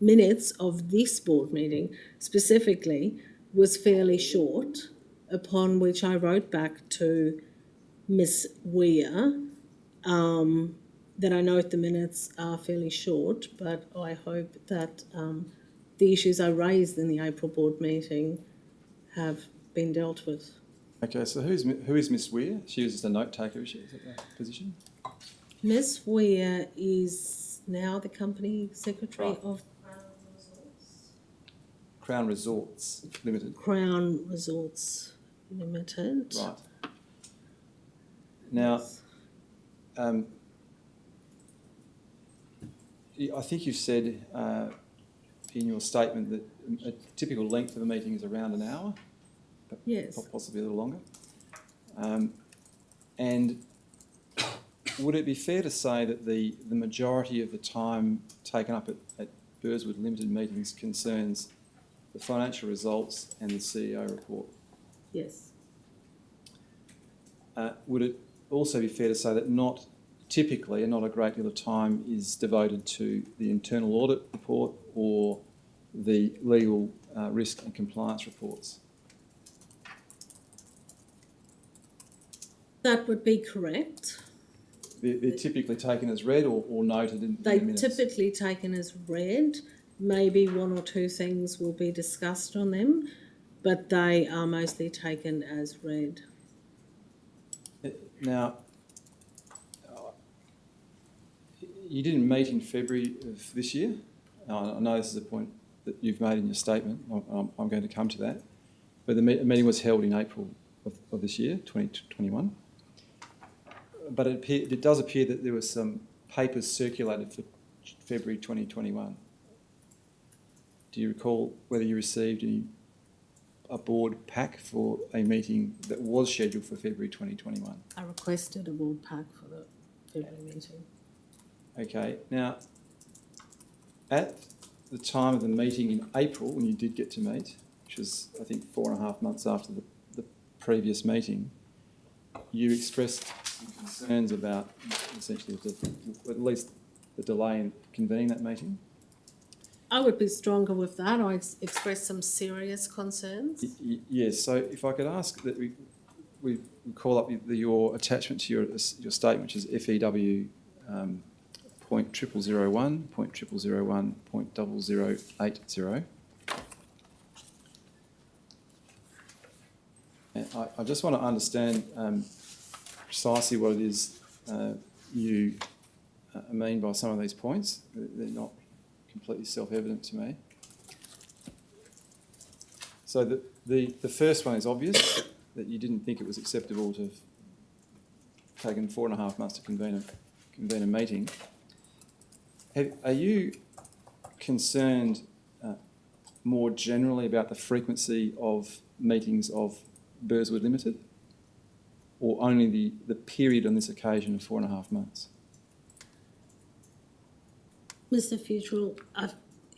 minutes of this board meeting specifically was fairly short, upon which I wrote back to Miss Weir that I note the minutes are fairly short, but I hope that the issues I raised in the April board meeting have been dealt with. Okay, so who is Miss Weir? She was just a note taker, is she? Is that the position? Miss Weir is now the company secretary of Crown Resorts Limited. Crown Resorts Limited. Right. Now, I think you've said in your statement that a typical length of a meeting is around an hour. Yes. Possibly a little longer. And would it be fair to say that the majority of the time taken up at Burswood Limited meetings concerns the financial results and the CEO report? Yes. Would it also be fair to say that not typically and not a great deal of time is devoted to the internal audit report or the legal risk and compliance reports? That would be correct. They're typically taken as read or noted in the They're minutes? typically taken as read. Maybe one or two things will be discussed on them, but they are mostly taken as read. Now, you didn't meet in February of this year. I know this is a point that you've made in your statement. I'm going to come to that. But the meeting was held in April of this year, 2021. But it does appear that there were some papers circulated for February 2021. Do you recall whether you received a board pack for a meeting that was scheduled for February 2021? I requested a board pack for the February meeting. Okay, now, at the time of the meeting in April, when you did get to meet, which was, I think, 4.5 months after the previous meeting, you expressed some concerns about essentially at least the delay in convening that meeting. I would be stronger with that. I expressed some serious concerns. Yes, so if I could ask that we call up your attachment to your statement, which is FEW .0001, .0001, .0080. And I just want to understand precisely what it is you mean by some of these points. They're not completely self-evident to me. So the first one is obvious, that you didn't think it was acceptable to have taken 4.5 months to convene a meeting. Are you concerned more generally about the frequency of meetings of Burswood Limited, or only the period on this occasion of 4.5 months? Mr. Futrell,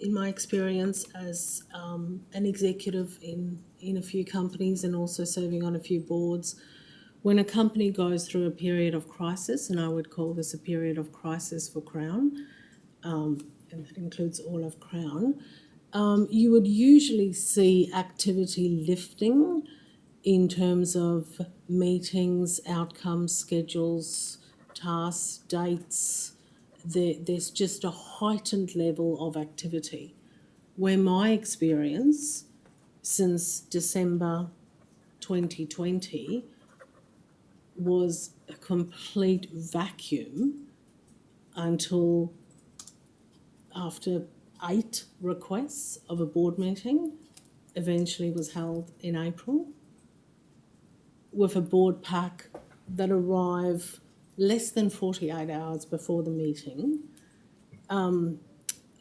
in my experience as an executive in a few companies and also serving on a few boards, when a company goes through a period of crisis, and I would call this a period of crisis for Crown, and that includes all of Crown, you would usually see activity lifting in terms of meetings, outcomes, schedules, tasks, dates. There's just a heightened level of activity. Where my experience since December 2020 was a complete vacuum until after 8 requests of a board meeting, eventually was held in April, with a board pack that arrived less than 48 hours before the meeting.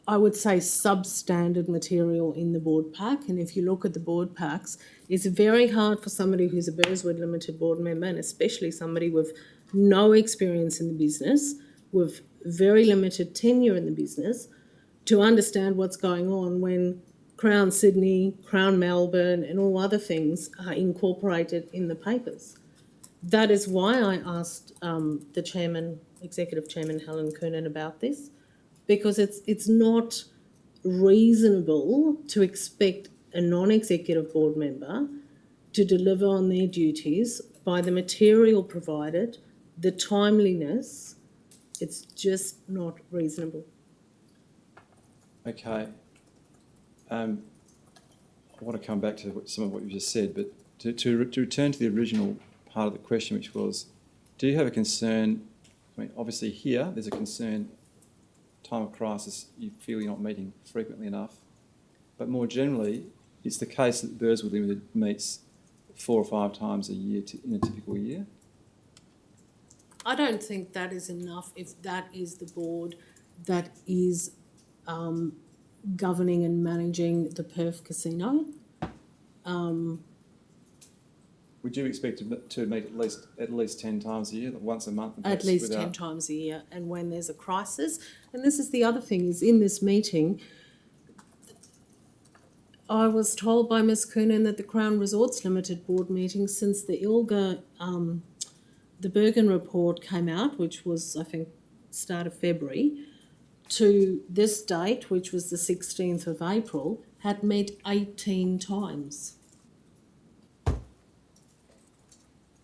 I would say substandard material in the board pack, and if you look at the board packs, it's very hard for somebody who's a Burswood Limited board member, and especially somebody with no experience in the business, with very limited tenure in the business, to understand what's going on when Crown Sydney, Crown Melbourne and all other things are incorporated in the papers. That is why I asked the chairman, executive chairman Helen Coonan, about this, because it's not reasonable to expect a non-executive board member to deliver on their duties by the material provided, the timeliness. It's just not reasonable. Okay. I want to come back to some of what you just said, but to return to the original part of the question, which was, do you have a concern? I mean, obviously here there's a concern, time of crisis, you feel you're not meeting frequently enough, but more generally, it's the case that Burswood Limited meets 4 or 5 times a year in a typical year? I don't think that is enough if that is the board that is governing and managing the Perth casino. Would you expect to meet at least 10 times a year, like once a month? At least 10 times a year, and when there's a crisis. And this is the other thing, is in this meeting, I was told by Ms Coonan that the Crown Resorts Limited board meeting, since the the Bergen report came out, which was, I think, start of February, to this date, which was the 16th of April, had met 18 times.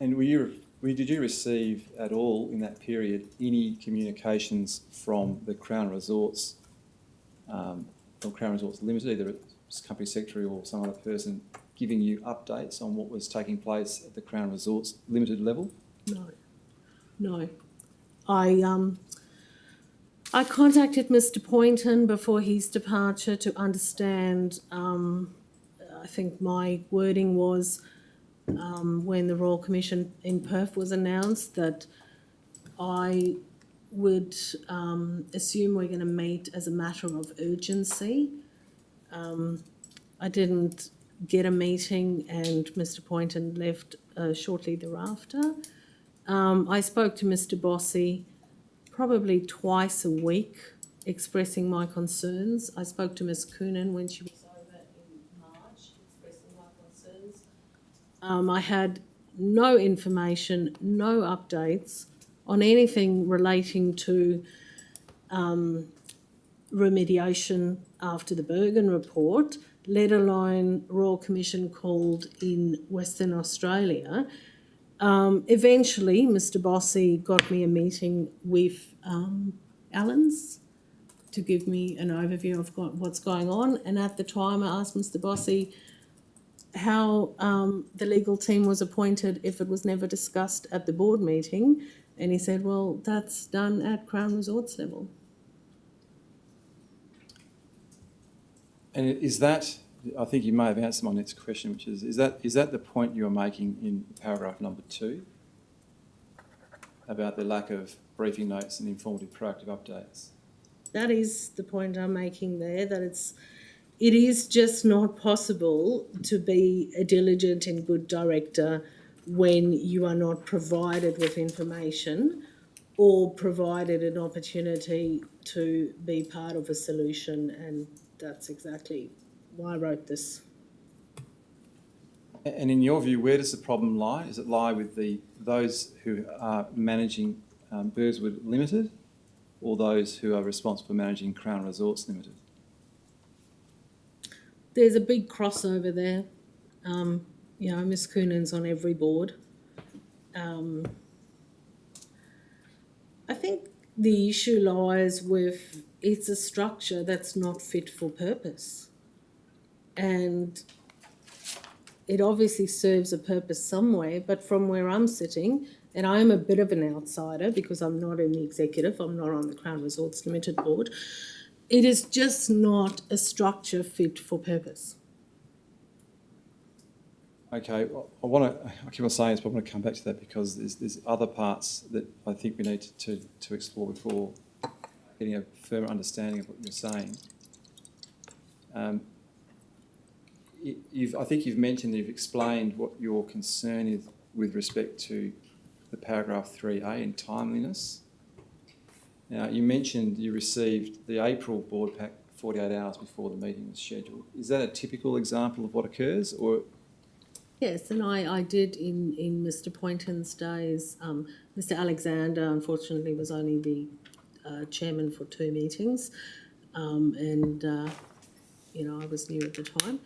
And did you receive at all in that period any communications from the Crown Resorts, or Crown Resorts Limited, either as company secretary or some other person, giving you updates on what was taking place at the Crown Resorts Limited level? No. I contacted Mr Poynton before his departure to understand, I think my wording was, when the Royal Commission in Perth was announced, that I would assume we're going to meet as a matter of urgency. I didn't get a meeting, and Mr Poynton left shortly thereafter. I spoke to Mr Bossy probably twice a week, expressing my concerns. I spoke to Ms Coonan when she was over in March, expressing my concerns. I had no information, no updates on anything relating to remediation after the Bergen report, let alone Royal Commission called in Western Australia. Eventually, Mr Bossy got me a meeting with Allens to give me an overview of what's going on. And at the time, I asked Mr Bossy how the legal team was appointed if it was never discussed at the board meeting. And he said, well, that's done at Crown Resorts level. And is that, I think you may have answered my next question, which is that the point you're making in paragraph number 2 about the lack of briefing notes and informative proactive updates? That is the point I'm making there, that it is just not possible to be a diligent and good director when you are not provided with information or provided an opportunity to be part of a solution and that's exactly why I wrote this. And in your view, where does the problem lie? Does it lie with those who are managing Burswood Limited, or those who are responsible for managing Crown Resorts Limited? There's a big crossover there. Miss Coonan's on every board. I think the issue lies with it's a structure that's not fit for purpose. And it obviously serves a purpose somewhere, but from where I'm sitting, and I'm a bit of an outsider because I'm not in the executive, I'm not on the Crown Resorts Limited board, it is just not a structure fit for purpose. Okay, I keep on saying this, but I want to come back to that because there's other parts that I think we need to explore before getting a firmer understanding of what you're saying. I think you've mentioned, you've explained what your concern is with respect to the paragraph 3A in timeliness. Now, you mentioned you received the April board pack 48 hours before the meeting was scheduled. Is that a typical example of what occurs, or? Yes, and I did in Mr. Poynton's days. Mr. Alexander, unfortunately, was only the chairman for 2 meetings, and I was new at the time.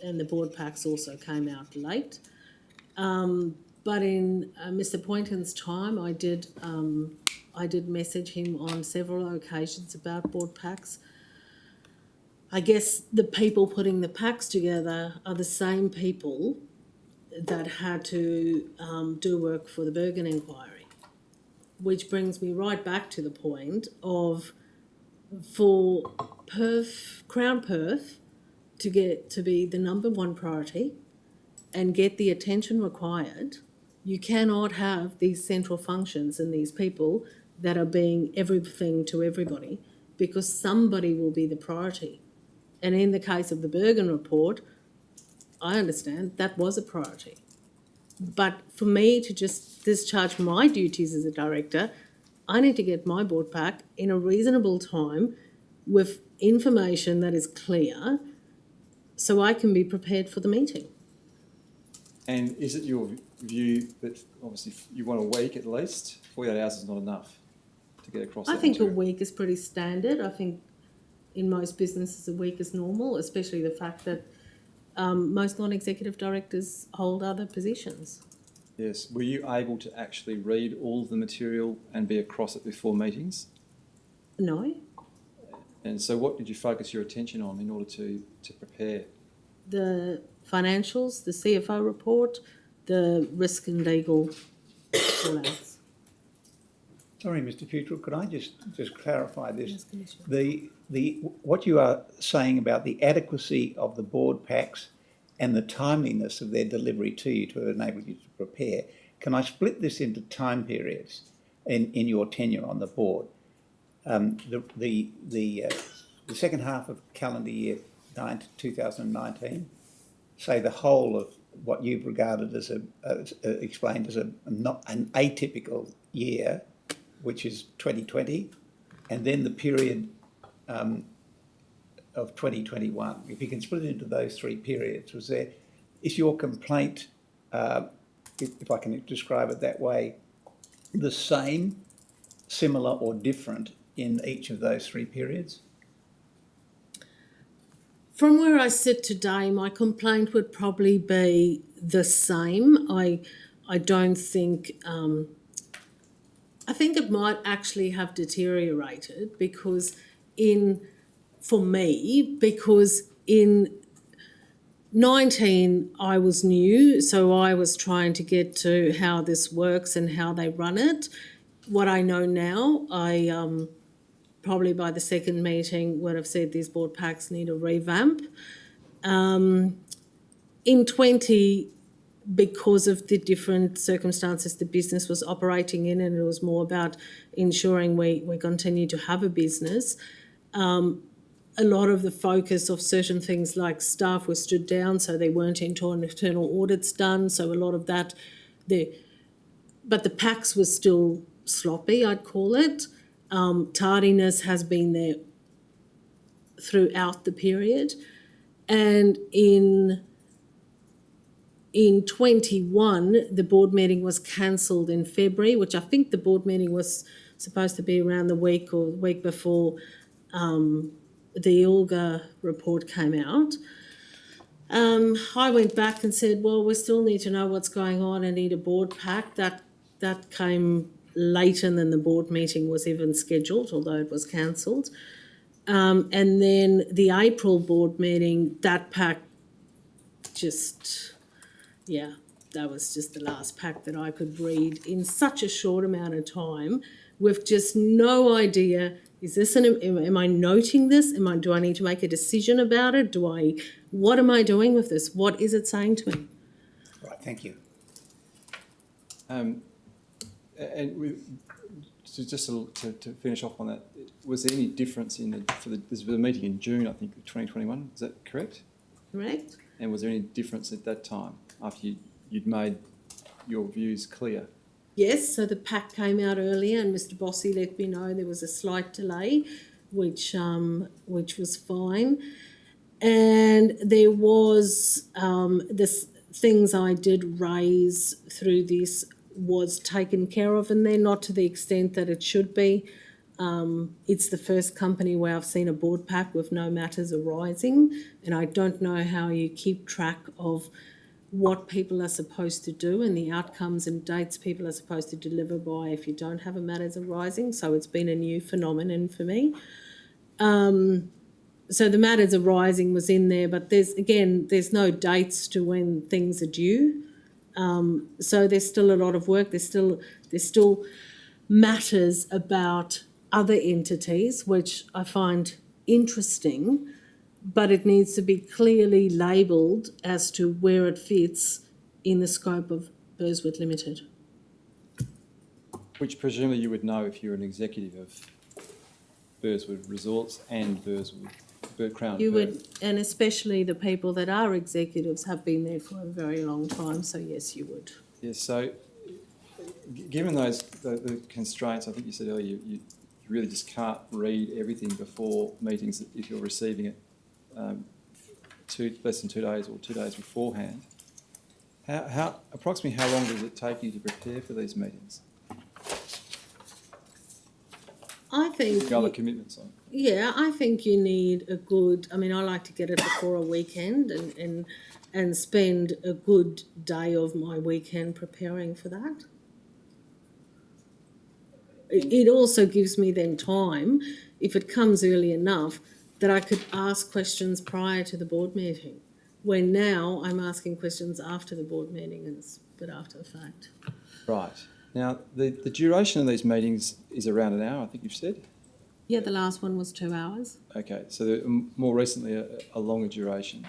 And the board packs also came out late. But in Mr. Poynton's time, I did message him on several occasions about board packs. I guess the people putting the packs together are the same people that had to do work for the Bergen inquiry, which brings me right back to the point of for Crown Perth to get to be the number one priority and get the attention required, you cannot have these central functions and these people that are being everything to everybody, because somebody will be the priority. And in the case of the Bergen report, I understand that was a priority. But for me to just discharge my duties as a director, I need to get my board pack in a reasonable time with information that is clear so I can be prepared for the meeting. And is it your view that obviously you want a week at least? 48 hours is not enough to get across that I think material. a week is pretty standard. I think in most businesses a week is normal, especially the fact that most non-executive directors hold other positions. Yes. Were you able to actually read all of the material and be across it before meetings? No. And so what did you focus your attention on in order to prepare? The financials, the CFO report, the risk and legal callouts. Sorry, Mr. Futrell, could I just clarify this? Yes, Commissioner. The what you are saying about the adequacy of the board packs and the timeliness of their delivery to you to enable you to prepare, can I split this into time periods in your tenure on the board? The second half of calendar year 2019, say the whole of what you've regarded as explained as not an atypical year, which is 2020, and then the period of 2021. If you can split it into those 3 periods, is your complaint, if I can describe it that way, the same, similar or different in each of those 3 periods? From where I sit today, my complaint would probably be the same. I don't think... I think it might actually have deteriorated because in 19 I was new, so I was trying to get to how this works and how they run it. What I know now, I probably by the second meeting would have said these board packs need a revamp. In 20, because of the different circumstances the business was operating in, and it was more about ensuring we continue to have a business, a lot of the focus of certain things like staff were stood down, so they weren't internal audits done, so a lot of that, but the packs were still sloppy, I'd call it. Tardiness has been there throughout the period. And in 21, the board meeting was cancelled in February, which I think the board meeting was supposed to be around the week or the week before the ILGA report came out. I went back and said, well, we still need to know what's going on and need a board pack. That came later than the board meeting was even scheduled, although it was cancelled. And then the April board meeting, that pack just, yeah, that was just the last pack that I could read in such a short amount of time with just no idea, is this am I noting this? Do I need to make a decision about it? What am I doing with this? What is it saying to me? Right, thank you. And to finish off on that, was there any difference this was a meeting in June, I think, of 2021, is that correct? Correct? And was there any difference at that time after you'd made your views clear? Yes, so the pack came out earlier and Mr. Bossy let me know there was a slight delay, which was fine. And there was this things I did raise through this was taken care of, and they're not to the extent that it should be. It's the first company where I've seen a board pack with no matters arising, and I don't know how you keep track of what people are supposed to do and the outcomes and dates people are supposed to deliver by if you don't have a matters arising. So it's been a new phenomenon for me. So the matters arising was in there, but there's no dates to when things are due. So there's still a lot of work. There's still matters about other entities, which I find interesting, but it needs to be clearly labelled as to where it fits in the scope of Burswood Limited. Which presumably you would know if you're an executive of Burswood Resorts and Crown. You would, and especially the people that are executives have been there for a very long time, so yes, you would. Yes, so given the constraints, I think you said earlier, you really just can't read everything before meetings if you're receiving it less than 2 days or 2 days beforehand. Approximately how long does it take you to prepare for these meetings? I think Other commitments on. Yeah, I think you need a good. I mean, I like to get it before a weekend and spend a good day of my weekend preparing for that. It also gives me then time, if it comes early enough, that I could ask questions prior to the board meeting. When now I'm asking questions after the board meeting, and it's a bit after the fact. Right. Now, the duration of these meetings is around an hour, I think you've said? Yeah, the last one was 2 hours. Okay, so more recently a longer duration.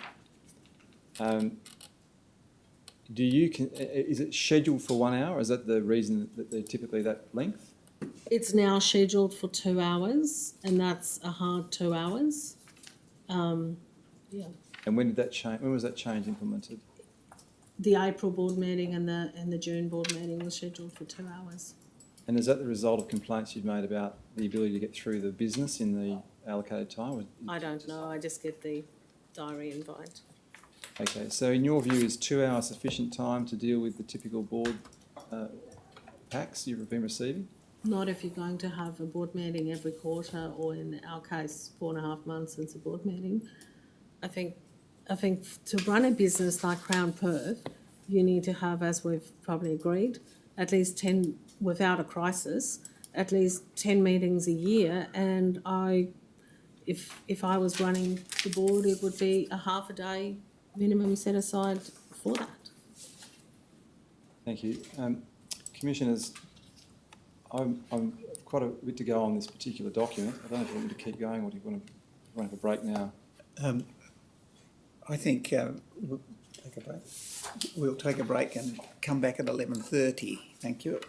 Is it scheduled for 1 hour? Is that the reason that they're typically that length? It's now scheduled for 2 hours, and that's a hard 2 hours. Yeah. And when did that change? When was that change implemented? The April board meeting and the June board meeting was scheduled for 2 hours. And is that the result of complaints you've made about the ability to get through the business in the allocated time? I don't know. I just get the diary invite. Okay, so in your view, is 2 hours sufficient time to deal with the typical board packs you've been receiving? Not if you're going to have a board meeting every quarter, or in our case, 4.5 months since a board meeting. I think to run a business like Crown Perth, you need to have, as we've probably agreed, at least 10, without a crisis, at least 10 meetings a year. And if I was running the board, it would be a half a day minimum set aside for that. Thank you. Commissioners, I'm quite a bit to go on this particular document. I don't know if you want me to keep going, or do you want to have a break now? I think we'll take a break. We'll take a break and come back at 11:30. Thank you.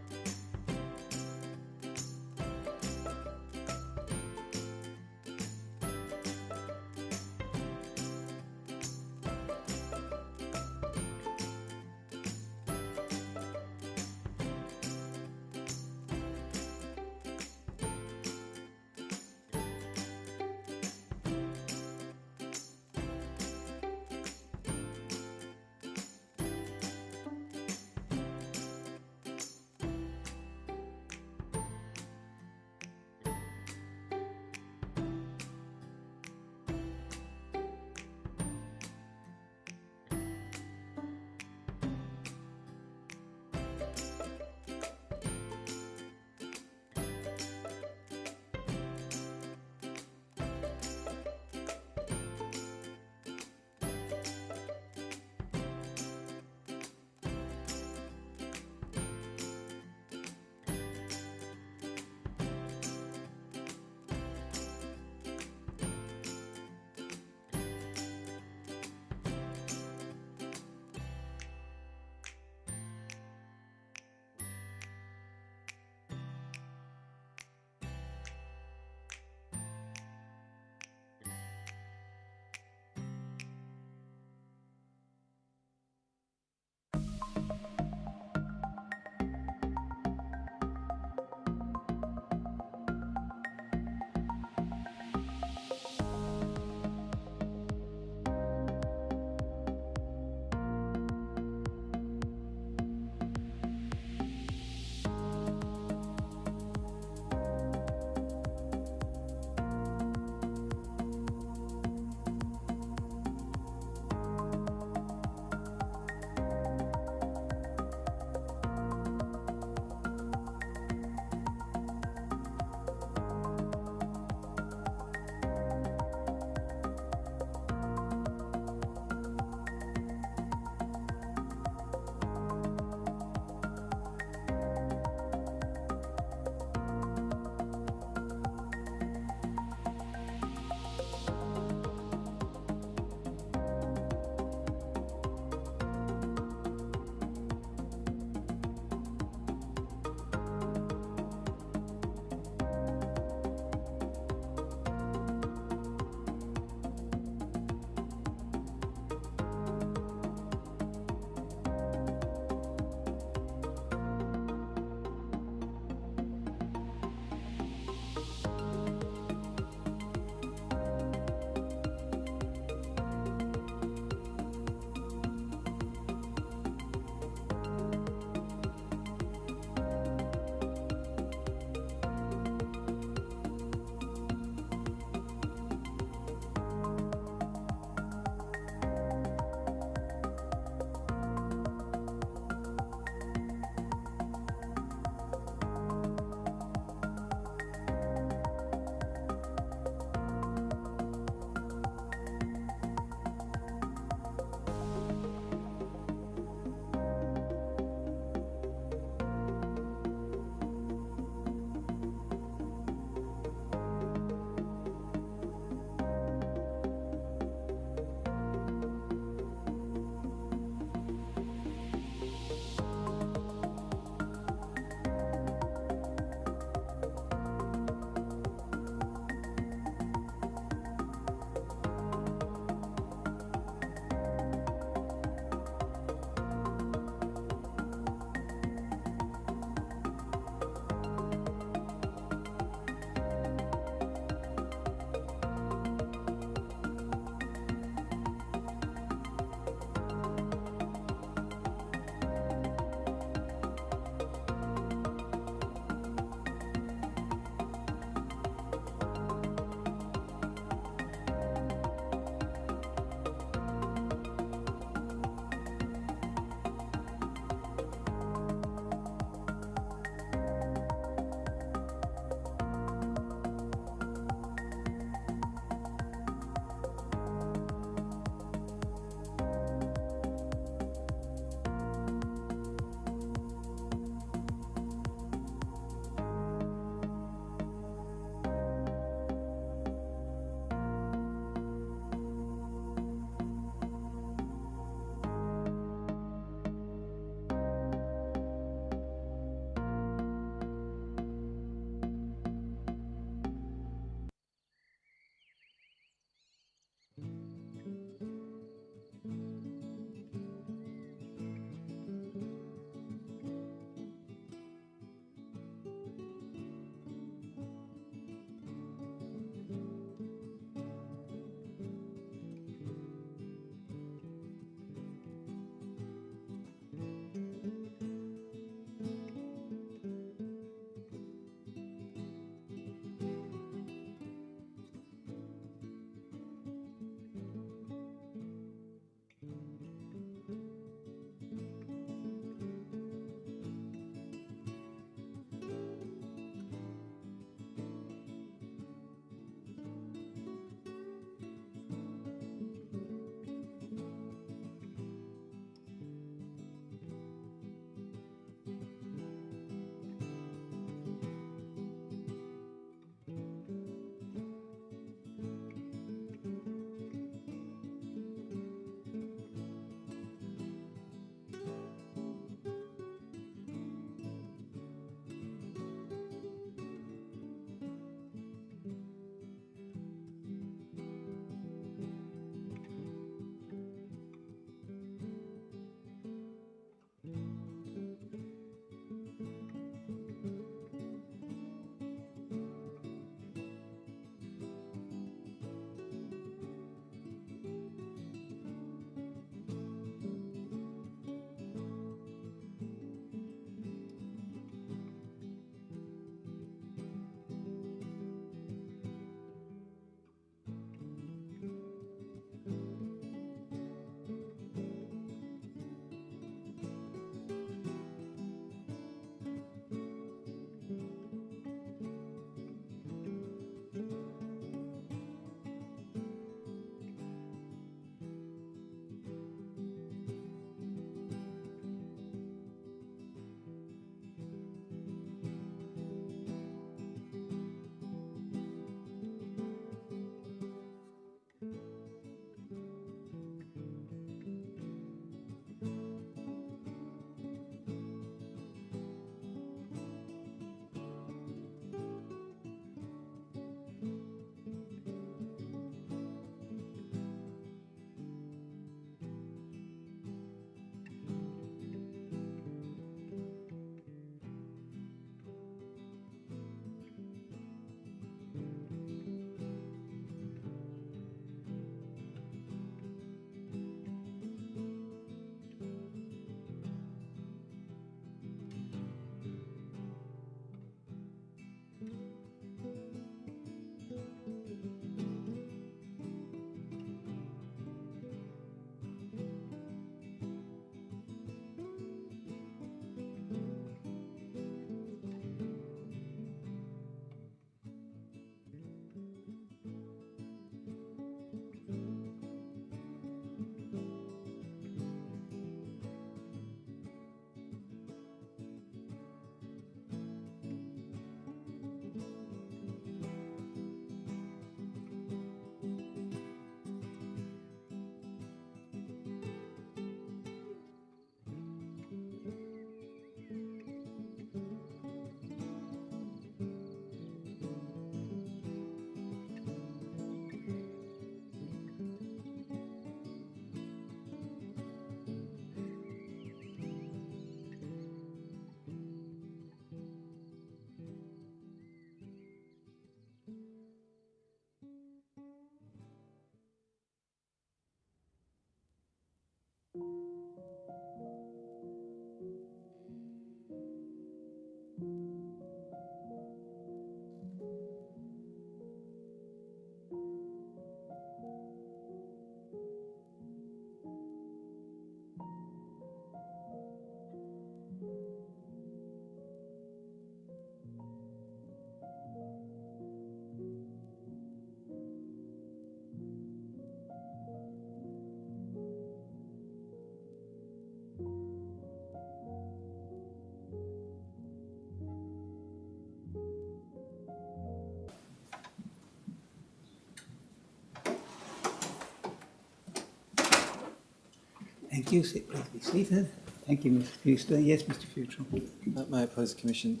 Thank you. Please be seated. Thank you, Mr. Fewster. Yes, Mr. Futrell. May it please the Commission,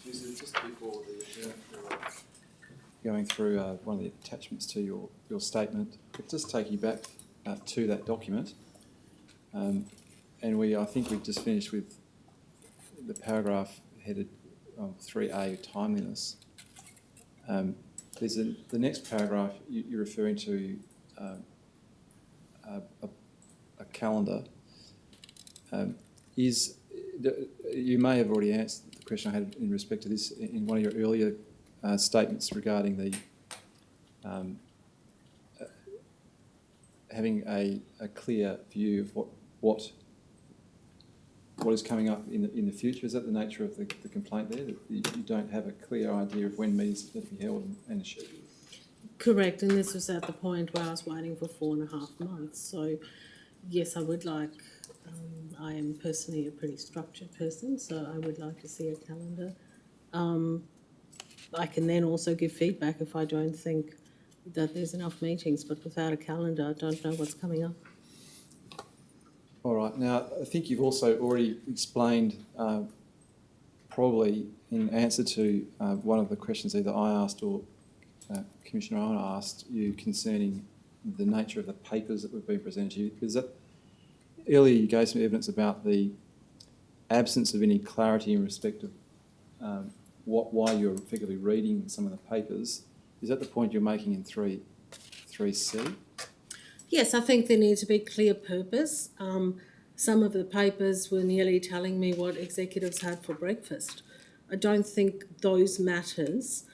just before going through one of the attachments to your statement, I'll just take you back to that document. And I think we've just finished with the paragraph headed 3A, timeliness. There's the next paragraph you're referring to a calendar. You may have already answered the question I had in respect to this in one of your earlier statements regarding the having a clear view of what is coming up in the future. Is that the nature of the complaint there, that you don't have a clear idea of when meetings are to be held and a schedule? Correct, and this was at the point where I was waiting for 4.5 months. So, yes, I would like. I am personally a pretty structured person, so I would like to see a calendar. I can then also give feedback if I don't think that there's enough meetings, but without a calendar, I don't know what's coming up. All right. Now, I think you've also already explained, probably in answer to one of the questions either I asked or Commissioner Owen asked you concerning the nature of the papers that were being presented to you, because earlier you gave some evidence about the absence of any clarity in respect of why you're effectively reading some of the papers. Is that the point you're making in 3C? Yes, I think there needs to be clear purpose. Some of the papers were nearly telling me what executives had for breakfast. I don't think those matters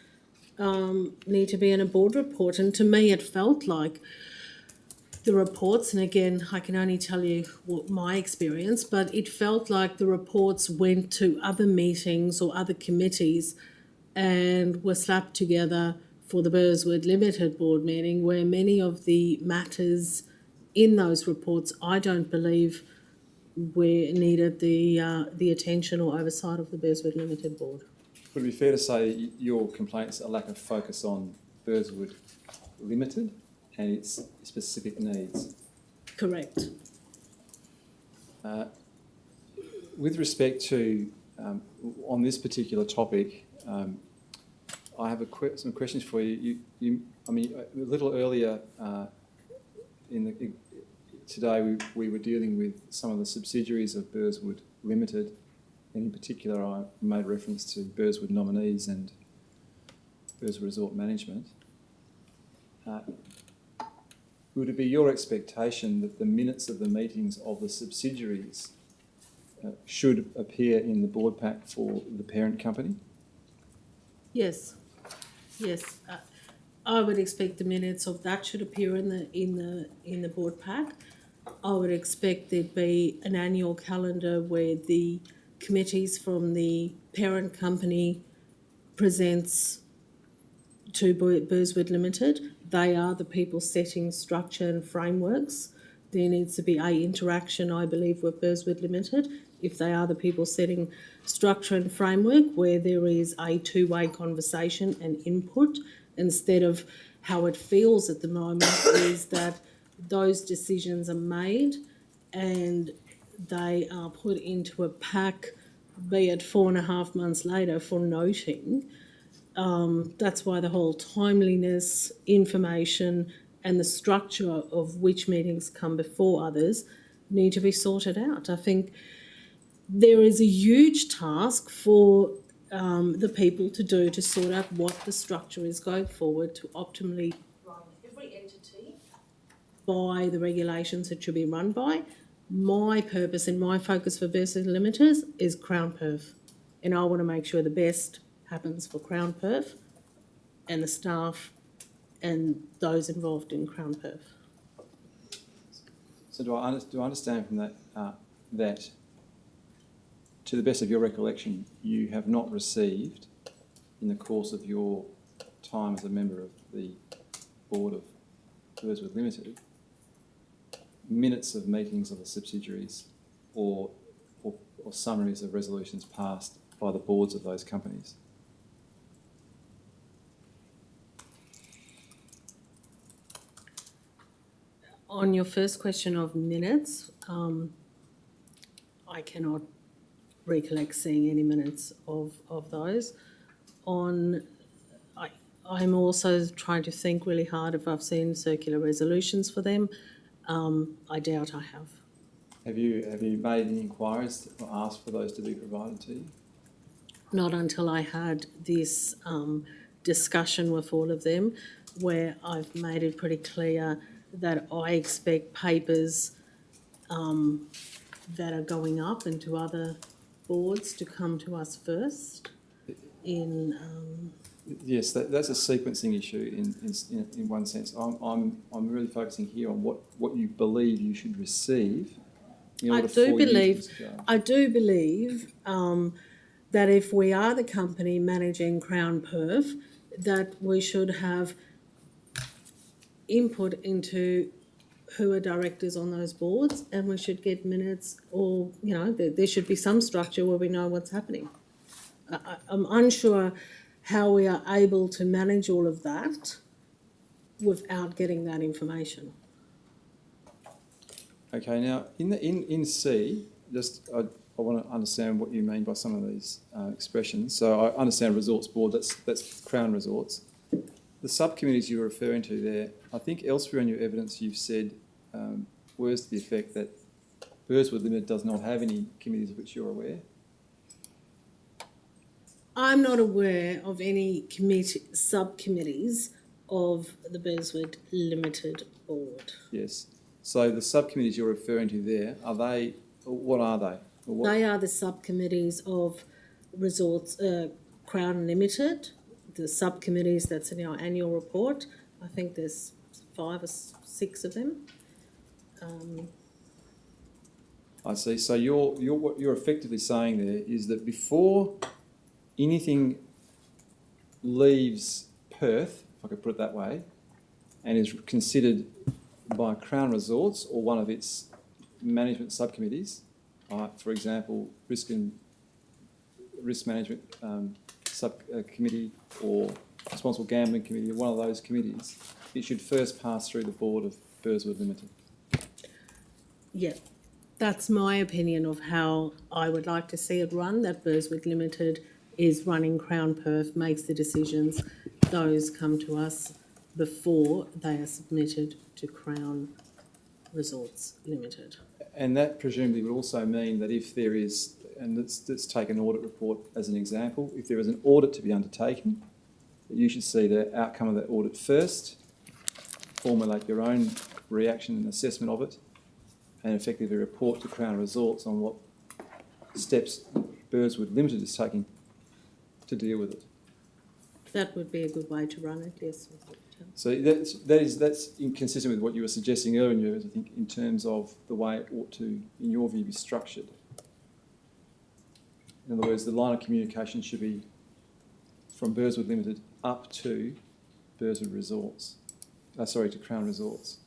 need to be in a board report. And to me, it felt like the reports, and again, I can only tell you what my experience, but it felt like the reports went to other meetings or other committees and were slapped together for the Burswood Limited board meeting, where many of the matters in those reports, I don't believe needed the attention or oversight of the Burswood Limited board. Would it be fair to say your complaints are a lack of focus on Burswood Limited and its specific needs? Correct. With respect to, on this particular topic, I have some questions for you. I mean, a little earlier today we were dealing with some of the subsidiaries of Burswood Limited, and in particular I made reference to Burswood Nominees and Burswood Resort Management. Would it be your expectation that the minutes of the meetings of the subsidiaries should appear in the board pack for the parent company? Yes. I would expect the minutes of that should appear in the board pack. I would expect there'd be an annual calendar where the committees from the parent company presents to Burswood Limited. They are the people setting structure and frameworks. There needs to be a interaction, I believe, with Burswood Limited, if they are the people setting structure and framework, where there is a two-way conversation and input, instead of how it feels at the moment is that those decisions are made and they are put into a pack, be it 4.5 months later for noting. That's why the whole timeliness, information and the structure of which meetings come before others need to be sorted out. I think there is a huge task for the people to do to sort out what the structure is going forward to optimally run every entity by the regulations it should be run by. My purpose and my focus for Burswood Limited is Crown Perth, and I want to make sure the best happens for Crown Perth and the staff and those involved in Crown Perth. So do I understand from that that, to the best of your recollection, you have not received, in the course of your time as a member of the board of Burswood Limited, minutes of meetings of the subsidiaries or summaries of resolutions passed by the boards of those companies? On your first question of minutes, I cannot recollect seeing any minutes of those. I'm also trying to think really hard if I've seen circular resolutions for them. I doubt I have. Have you made any inquiries or asked for those to be provided to you? Not until I had this discussion with all of them, where I've made it pretty clear that I expect papers that are going up into other boards to come to us first. Yes, that's a sequencing issue in one sense. I'm really focusing here on what you believe you should receive in order for you to go. I do believe that if we are the company managing Crown Perth, that we should have input into who are directors on those boards, and we should get minutes, or there should be some structure where we know what's happening. I'm unsure how we are able to manage all of that without getting that information. Okay, now in C, I want to understand what you mean by some of these expressions. So I understand resorts board. That's Crown Resorts. The subcommittees you're referring to there, I think elsewhere in your evidence you've said words to the effect that Burswood Limited does not have any committees of which you're aware. I'm not aware of any subcommittees of the Burswood Limited board. Yes. So the subcommittees you're referring to there, what are they? They are the subcommittees of Resorts Crown Limited, the subcommittees that's in our annual report. I think there's 5 or 6 of them. I see. So what you're effectively saying there is that before anything leaves Perth, if I could put it that way, and is considered by Crown Resorts or one of its management subcommittees, for example, risk management subcommittee or responsible gambling committee, or one of those committees, it should first pass through the board of Burswood Limited. Yeah, that's my opinion of how I would like to see it run, that Burswood Limited is running Crown Perth, makes the decisions. Those come to us before they are submitted to Crown Resorts Limited. And that presumably would also mean that if there is, and let's take an audit report as an example, if there is an audit to be undertaken, that you should see the outcome of that audit first, formulate your own reaction and assessment of it, and effectively report to Crown Resorts on what steps Burswood Limited is taking to deal with it. That would be a good way to run it, yes. So that's inconsistent with what you were suggesting earlier, I think, in terms of the way it ought to, in your view, be structured. In other words, the line of communication should be from Burswood Limited up to Burswood Resorts. To Crown Resorts.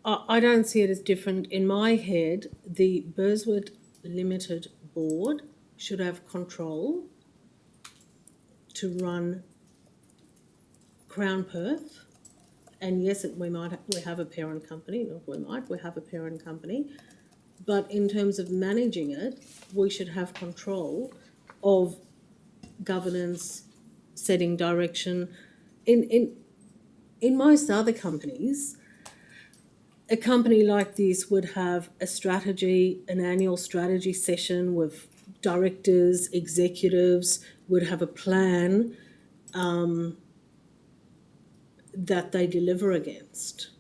I don't see it as different. In my head, the Burswood Limited board should have control to run Crown Perth, and yes, we have a parent company, we have a parent company, but in terms of managing it, we should have control of governance, setting direction. In most other companies, a company like this would have a strategy, an annual strategy session with directors, executives, would have a plan that they deliver against.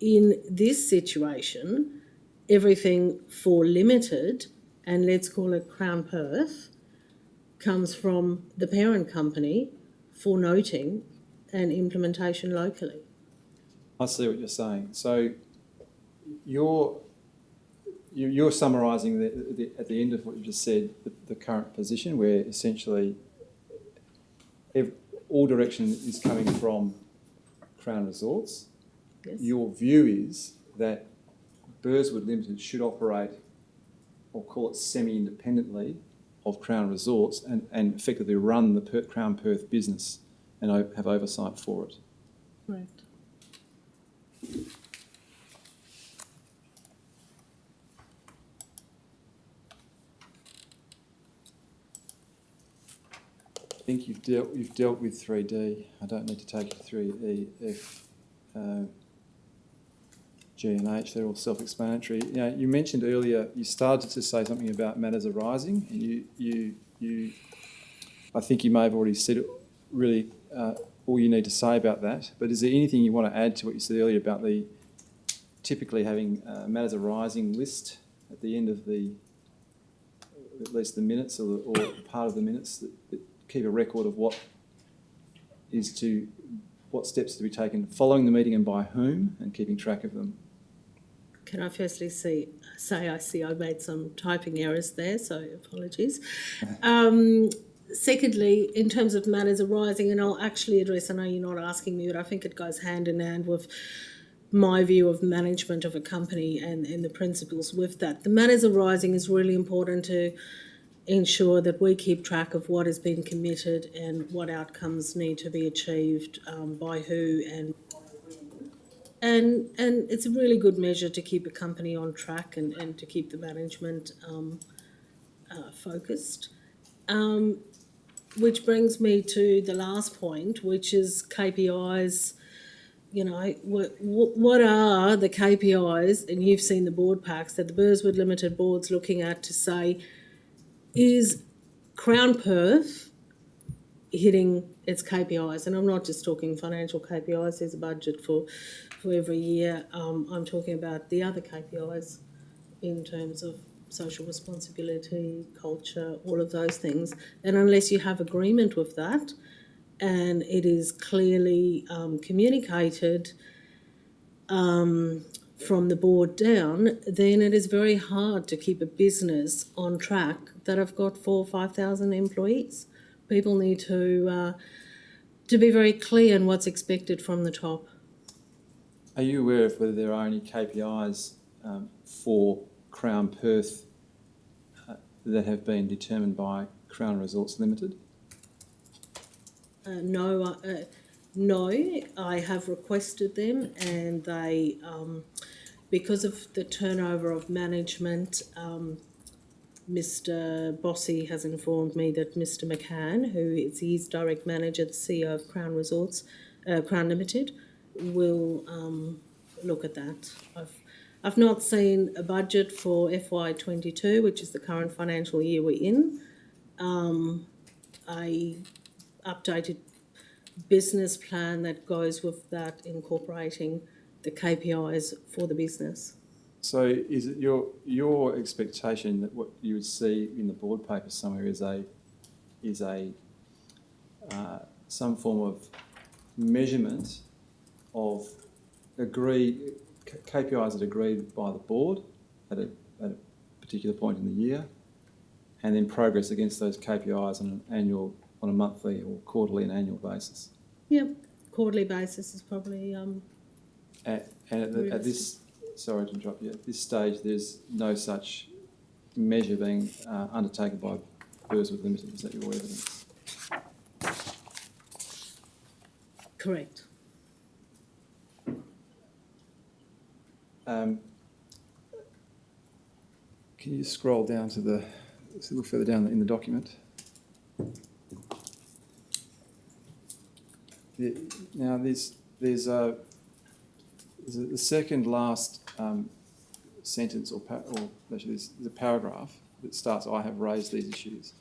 In this situation, everything for Limited, and let's call it Crown Perth, comes from the parent company for noting and implementation locally. I see what you're saying. So you're summarising at the end of what you just said, the current position where essentially all direction is coming from Crown Resorts. Yes. Your view is that Burswood Limited should operate, or call it semi-independently, of Crown Resorts and effectively run the Crown Perth business and have oversight for it. Right. I think you've dealt with 3D. I don't need to take you through E, F, G and H. They're all self-explanatory. You know, you mentioned earlier, you started to say something about matters arising, and you I think you may have already said really all you need to say about that. But is there anything you want to add to what you said earlier about the typically having a matters arising list at the end of at least the minutes or part of the minutes that keep a record of what steps to be taken following the meeting and by whom, and keeping track of them? Can I firstly say I see I made some typing errors there, so apologies. Secondly, in terms of matters arising, and I'll actually address, I know you're not asking me, but I think it goes hand in hand with my view of management of a company and the principles with that. The matters arising is really important to ensure that we keep track of what has been committed and what outcomes need to be achieved by who and when. And it's a really good measure to keep a company on track and to keep the management focused. Which brings me to the last point, which is KPIs. You know, what are the KPIs, and you've seen the board packs that the Burswood Limited board's looking at to say, is Crown Perth hitting its KPIs? And I'm not just talking financial KPIs, there's a budget for every year. I'm talking about the other KPIs in terms of social responsibility, culture, all of those things. And unless you have agreement with that and it is clearly communicated from the board down, then it is very hard to keep a business on track that have got 4,000 or 5,000 employees. People need to be very clear in what's expected from the top. Are you aware of whether there are any KPIs for Crown Perth that have been determined by Crown Resorts Limited? No, I have requested them, and they, because of the turnover of management, Mr. Bossy has informed me that Mr. McCann, who is his direct manager, the CEO of Crown Resorts, Crown Limited, will look at that. I've not seen a budget for FY22, which is the current financial year we're in. A updated business plan that goes with that, incorporating the KPIs for the business. So is it your expectation that what you would see in the board paper somewhere is some form of measurement of KPIs that agreed by the board at a particular point in the year, and then progress against those KPIs on a monthly or quarterly and annual basis? Yep, quarterly basis is probably at this, sorry to interrupt you, at this stage there's no such measure being undertaken by Burswood Limited. Is that your evidence? correct. Can you scroll down to a little further down in the document? Now, there's the second last sentence, or actually there's a paragraph that starts, "I have raised these issues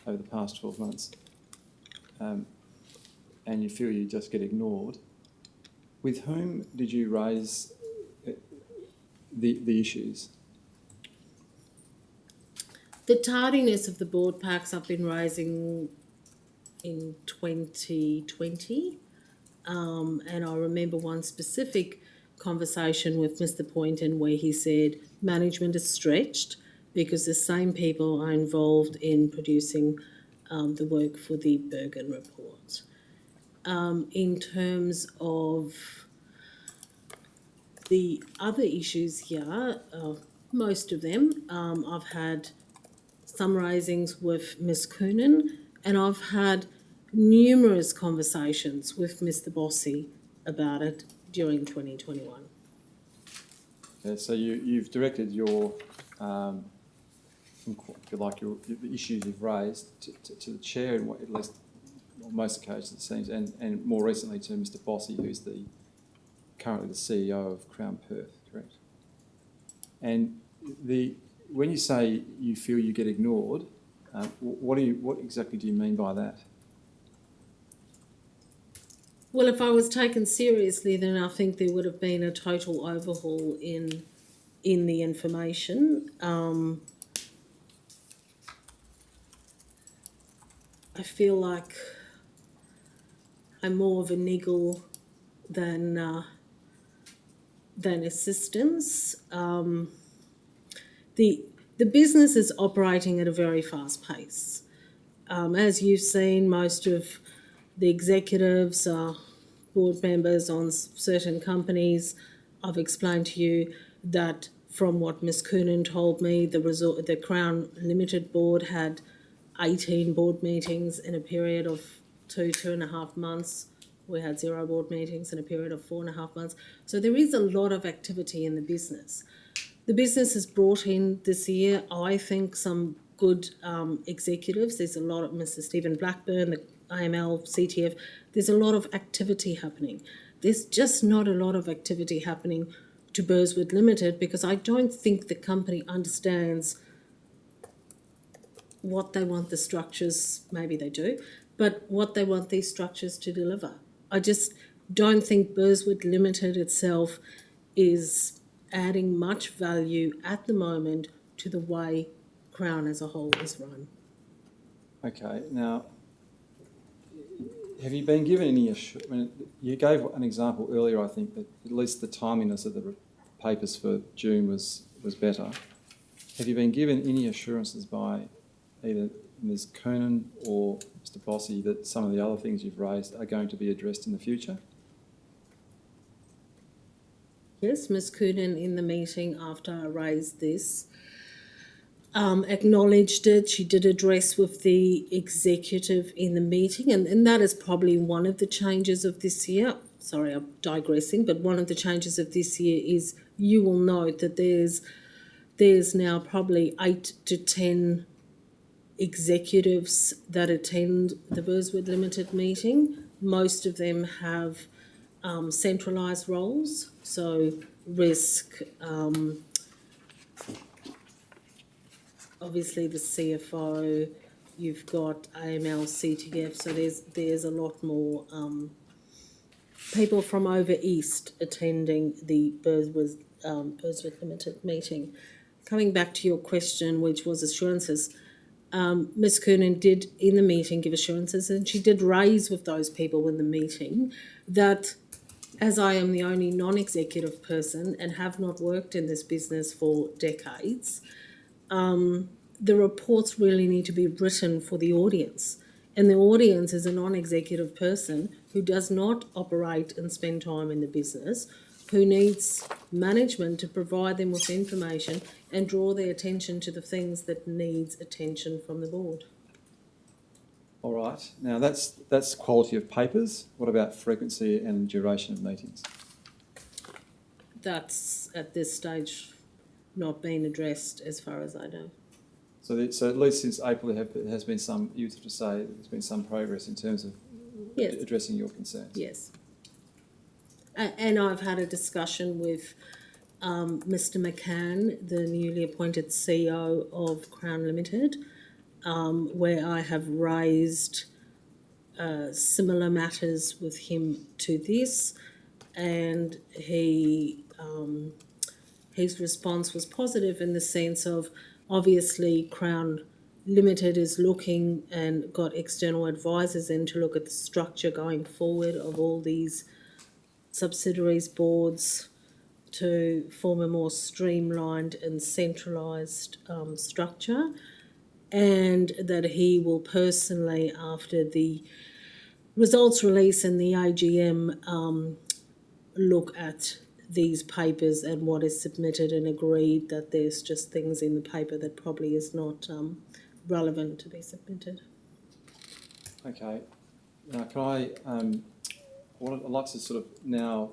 over the past 12 months," and you feel you just get ignored. With whom did you raise the issues? The tardiness of the board packs I've been raising in 2020, and I remember one specific conversation with Mr. Poynton where he said management is stretched because the same people are involved in producing the work for the Bergen report. In terms of the other issues here, most of them, I've had some raisings with Ms. Coonan, and I've had numerous conversations with Mr. Bossy about it during 2021. Yeah, so you've directed your, if you like, the issues you've raised to the chair, in what, at least on most occasions it seems, and more recently to Mr. Bossy, who's currently the CEO of Crown Perth, correct? And when you say you feel you get ignored, what exactly do you mean by that? Well, if I was taken seriously, then I think there would have been a total overhaul in the information. I feel like I'm more of a niggle than assistance. The business is operating at a very fast pace. As you've seen, most of the executives are board members on certain companies. I've explained to you that from what Ms. Coonan told me, the Crown Limited board had 18 board meetings in a period of 2.5 months. We had 0 board meetings in a period of 4.5 months. So there is a lot of activity in the business. The business has brought in this year, I think, some good executives. There's a lot of Mr. Stephen Blackburn, the AML, CTF. There's a lot of activity happening. There's just not a lot of activity happening to Burswood Limited because I don't think the company understands what they want the structures, maybe they do, but what they want these structures to deliver. I just don't think Burswood Limited itself is adding much value at the moment to the way Crown as a whole is run. Okay, now, have you been given any you gave an example earlier, I think, that at least the timeliness of the papers for June was better. Have you been given any assurances by either Ms. Coonan or Mr. Bossy that some of the other things you've raised are going to be addressed in the future? Yes, Ms. Coonan in the meeting after I raised this acknowledged it. She did address with the executive in the meeting, and that is probably one of the changes of this year. Sorry, I'm digressing, but one of the changes of this year is you will note that there's now probably 8 to 10 executives that attend the Burswood Limited meeting. Most of them have centralised roles, so risk, obviously the CFO, you've got AML, CTF, so there's a lot more people from over east attending the Burswood Limited meeting. Coming back to your question, which was assurances, Ms. Coonan did in the meeting give assurances, and she did raise with those people in the meeting that as I am the only non-executive person and have not worked in this business for decades, the reports really need to be written for the audience. And the audience is a non-executive person who does not operate and spend time in the business, who needs management to provide them with information and draw their attention to the things that needs attention from the board. All right. Now, that's quality of papers. What about frequency and duration of meetings? That's, at this stage, not been addressed as far as I know. So at least since April, there has been some, you have to say, there's been some progress in terms of addressing your concerns. Yes. And I've had a discussion with Mr. McCann, the newly appointed CEO of Crown Limited, where I have raised similar matters with him to this, and his response was positive in the sense of obviously Crown Limited is looking and got external advisors in to look at the structure going forward of all these subsidiaries boards to form a more streamlined and centralised structure, and that he will personally, after the results release and the AGM, look at these papers and what is submitted, and agreed that there's just things in the paper that probably is not relevant to be submitted. Okay. Now, I'd like to sort of now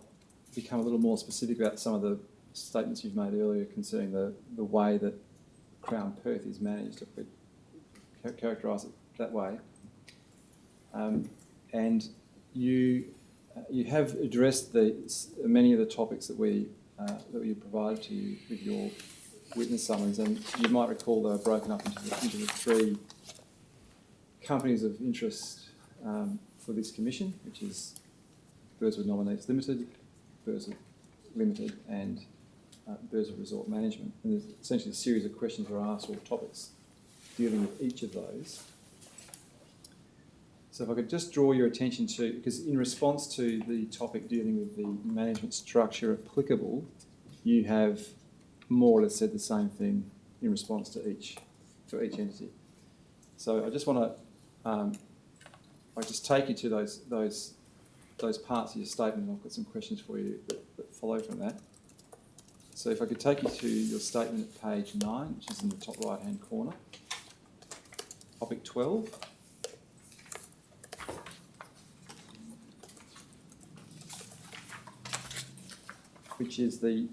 become a little more specific about some of the statements you've made earlier concerning the way that Crown Perth is managed, if we characterise it that way. And you have addressed many of the topics that we provided to you with your witness summons, and you might recall they were broken up into the three companies of interest for this commission, which is Burswood Nominees Limited, Burswood Limited, and Burswood Resort Management. And there's essentially a series of questions were asked, or topics dealing with each of those. So if I could just draw your attention to, because in response to the topic dealing with the management structure applicable, you have more or less said the same thing in response to each entity. So I just want to, I just take you to those parts of your statement, and I've got some questions for you that follow from that. So if I could take you to your statement at page 9, which is in the top right-hand corner, topic 12. Which is the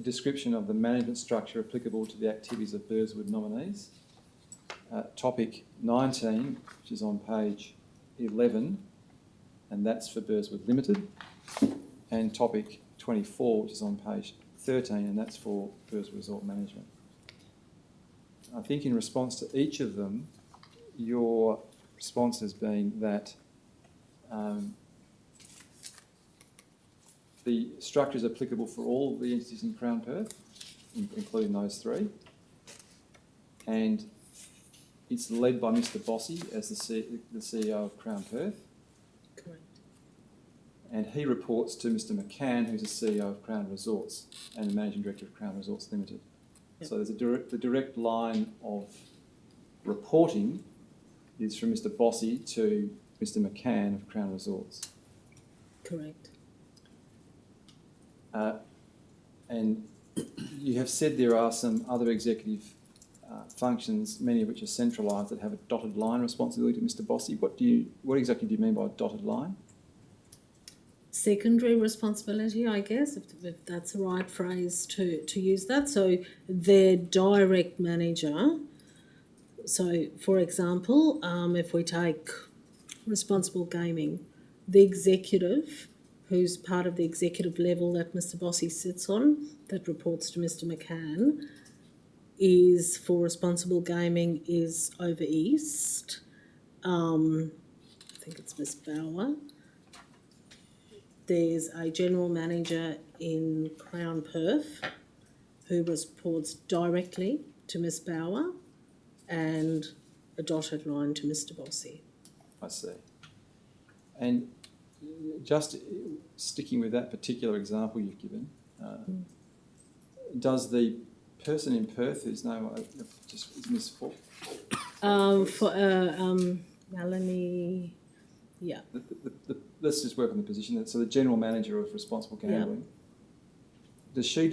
description of the management structure applicable to the activities of Burswood nominees. Topic 19, which is on page 11, and that's for Burswood Limited. And topic 24, which is on page 13, and that's for Burswood Resort Management. I think in response to each of them, your response has been that the structure is applicable for all the entities in Crown Perth, including those three, and it's led by Mr. Bossy as the CEO of Crown Perth. Correct. And he reports to Mr. McCann, who's the CEO of Crown Resorts and the Managing Director of Crown Resorts Limited. Yep. So there's the direct line of reporting is from Mr. Bossy to Mr. McCann of Crown Resorts. Correct. And you have said there are some other executive functions, many of which are centralised, that have a dotted line responsibility to Mr. Bossy. What exactly do you mean by a dotted line? Secondary responsibility, I guess, if that's the right phrase to use that. So their direct manager. So, for example, if we take responsible gaming, the executive, who's part of the executive level that Mr. Bossy sits on, that reports to Mr. McCann, is for responsible gaming is over east. I think it's Miss Bauer. There's a general manager in Crown Perth who reports directly to Miss Bauer, and a dotted line to Mr. Bossy. I see. And just sticking with that particular example you've given, does the person in Perth whose name just is Miss Falk? Melanie, yeah. Let's just work on the position. So the general manager of responsible gambling, does she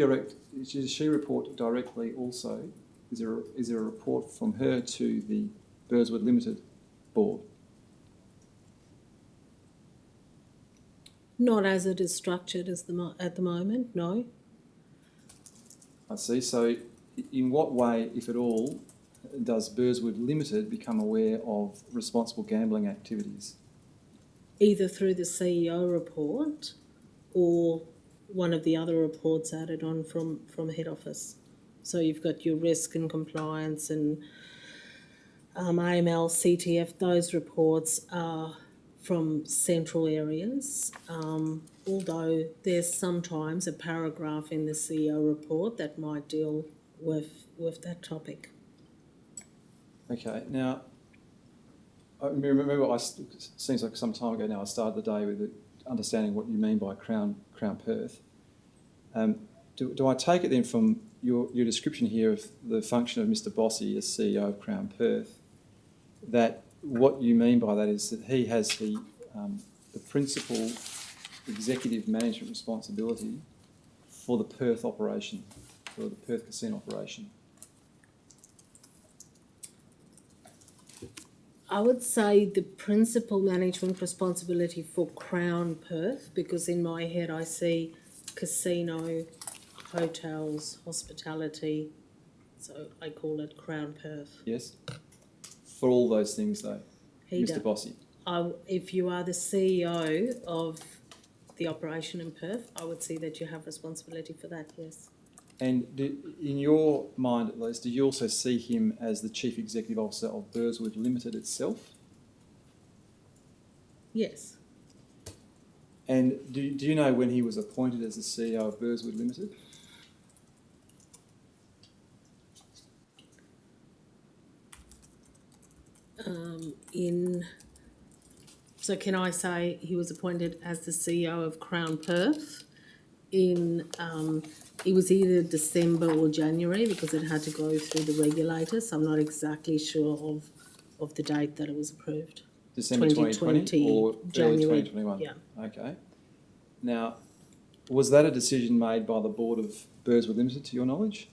report directly also? Is there a report from her to the Burswood Limited board? Not as it is structured at the moment, no. I see. So in what way, if at all, does Burswood Limited become aware of responsible gambling activities? Either through the CEO report or one of the other reports added on from head office. So you've got your risk and compliance and AML, CTF, those reports are from central areas, although there's sometimes a paragraph in the CEO report that might deal with that topic. Okay, now, I remember, it seems like some time ago now, I started the day with understanding what you mean by Crown Perth. Do I take it then from your description here of the function of Mr. Bossy as CEO of Crown Perth, that what you mean by that is that he has the principal executive management responsibility for the Perth operation, for the Perth casino operation? I would say the principal management responsibility for Crown Perth, because in my head I see casino, hotels, hospitality, so I call it Crown Perth. Yes? For all those things though, He Mr. does. Bossy. If you are the CEO of the operation in Perth, I would see that you have responsibility for that, yes. And in your mind at least, do you also see him as the Chief Executive Officer of Burswood Limited itself? Yes. And do you know when he was appointed as the CEO of Burswood Limited? So can I say he was appointed as the CEO of Crown Perth in, it was either December or January because it had to go through the regulator, so I'm not exactly sure of the date that it was approved. December 2020 or early January, 2021? yeah. Okay. Now, was that a decision made by the board of Burswood Limited, to your knowledge?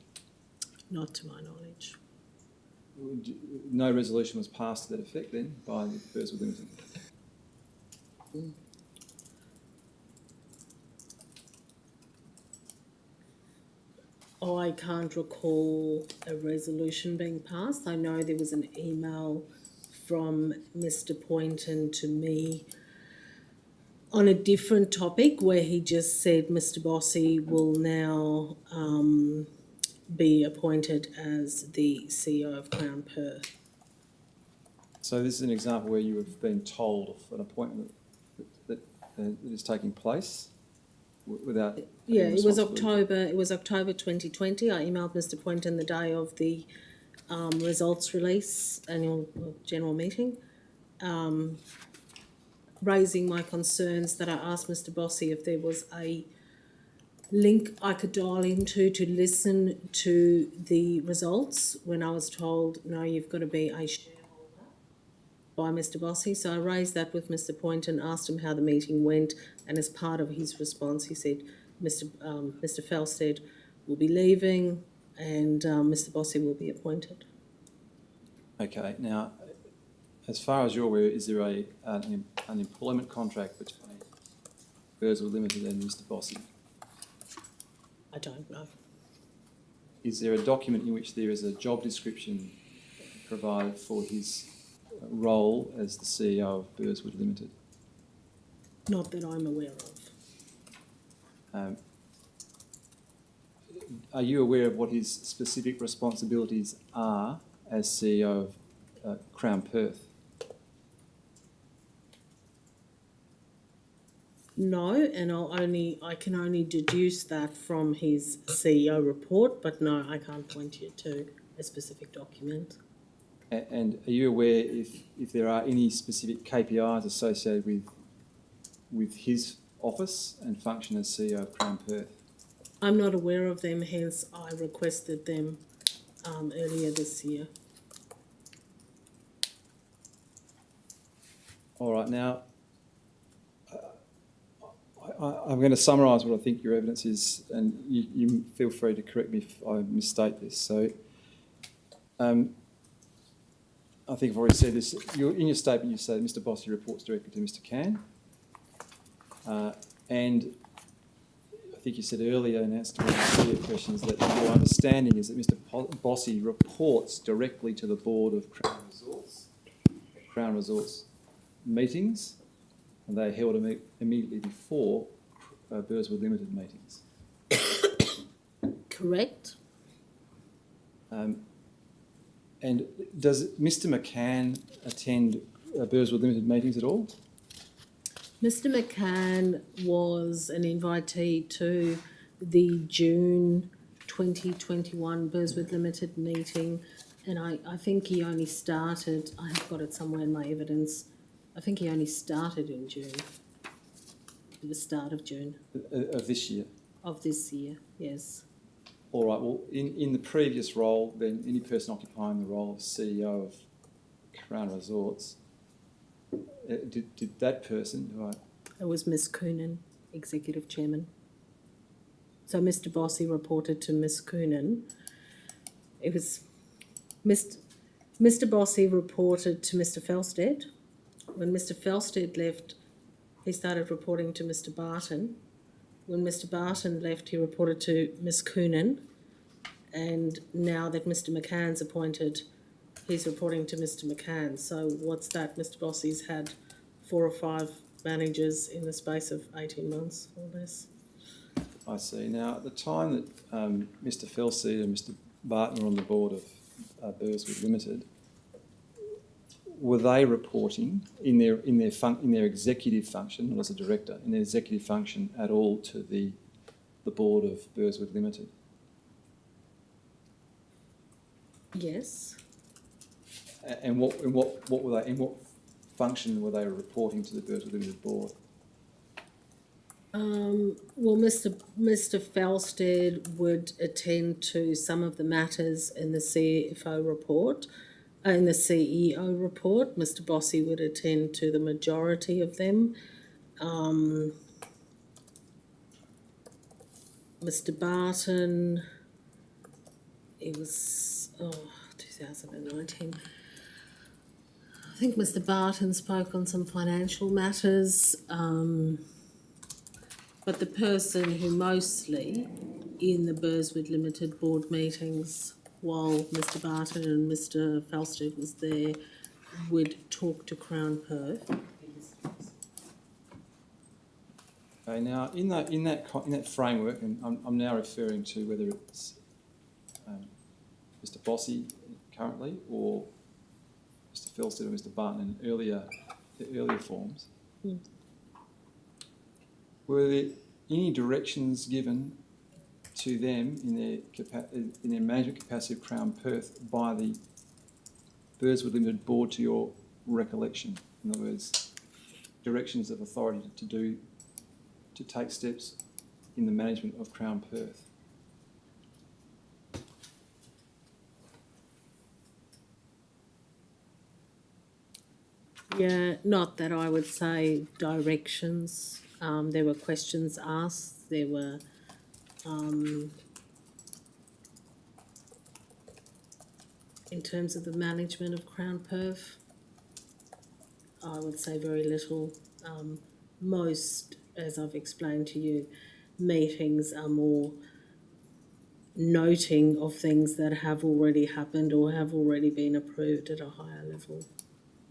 Not to my knowledge. No resolution was passed to that effect then by Burswood Limited? I can't recall a resolution being passed. I know there was an email from Mr. Poynton to me on a different topic where he just said Mr. Bossy will now be appointed as the CEO of Crown Perth. So this is an example where you have been told of an appointment that is taking place without... Yeah, having it was responsibility. October 2020. I emailed Mr. Poynton the day of the results release, annual general meeting, raising my concerns that I asked Mr. Bossy if there was a link I could dial into to listen to the results when I was told, no, you've got to be a shareholder by Mr. Bossy. So I raised that with Mr. Poynton, asked him how the meeting went, and as part of his response, he said, Mr. Felstead will be leaving and Mr. Bossy will be appointed. Okay, now, as far as you're aware, is there an employment contract between Burswood Limited and Mr. Bossy? I don't know. Is there a document in which there is a job description provided for his role as the CEO of Burswood Limited? Not that I'm aware of. Are you aware of what his specific responsibilities are as CEO of Crown Perth? No, and I can only deduce that from his CEO report, but no, I can't point you to a specific document. And are you aware if there are any specific KPIs associated with his office and function as CEO of Crown Perth? I'm not aware of them, hence I requested them earlier this year. All right, now, I'm going to summarise what I think your evidence is, and you feel free to correct me if I misstate this. So, I think I've already said this. In your statement, you say Mr. Bossy reports directly to Mr. Can, and I think you said earlier in answer to one of the earlier questions that your understanding is that Mr. Bossy reports directly to the board of Crown Resorts meetings, and they are held immediately before Burswood Limited meetings. Correct. And does Mr. McCann attend Burswood Limited meetings at all? Mr. McCann was an invitee to the June 2021 Burswood Limited meeting, and I think he only started, I have got it somewhere in my evidence, I think he only started in June, at the start of June. Of this year? Of this year, yes. All right, well, in the previous role, then any person occupying the role of CEO of Crown Resorts, did that person, It was Miss Coonan, Executive Chairman. So Mr. Bossy reported to Miss Coonan. It was Mr. Bossy reported to Mr. Felsted. When Mr. Felsted left, he started reporting to Mr. Barton. When Mr. Barton left, he reported to Miss Coonan. And now that Mr. McCann's appointed, he's reporting to Mr. McCann. So what's that? Mr. Bossy's had 4 or 5 managers in the space of 18 months or less. I see. Now, at the time that Mr. Felsted and Mr. Barton were on the board of Burswood Limited, were they reporting in their executive function, not as a director, in their executive function at all to the board of Burswood Limited? Yes. And what were they? In what function were they reporting to the Burswood Limited board? Well, Mr. Felsted would attend to some of the matters in the CFO report, in the CEO report. Mr. Bossy would attend to the majority of them. Mr. Barton, it was 2019. I think Mr. Barton spoke on some financial matters. But the person who mostly in the Burswood Limited board meetings while Mr. Barton and Mr. Felsted was there would talk to Crown Perth. Okay, now in that framework, and I'm now referring to whether it's Mr. Bossy currently or Mr. Felsted or Mr. Barton in earlier forms. Were there any directions given to them in their management capacity of Crown Perth by the Burswood Limited board, to your recollection? In other words, directions of authority to take steps in the management of Crown Perth? Yeah, not that I would say directions. There were questions asked. There were in terms of the management of Crown Perth, I would say very little. Most, as I've explained to you, meetings are more noting of things that have already happened or have already been approved at a higher level.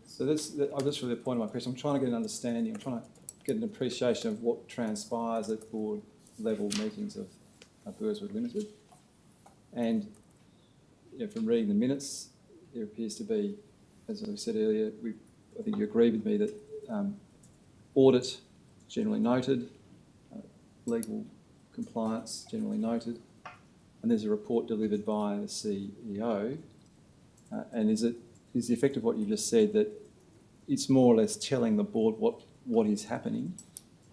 So that's really the point of my question. I'm trying to get an understanding. I'm trying to get an appreciation of what transpires at board level meetings of Burswood Limited. And from reading the minutes, there appears to be, as I said earlier, I think you agree with me that audit generally noted, legal compliance generally noted, and there's a report delivered by the CEO. And is the effect of what you just said that it's more or less telling the board what is happening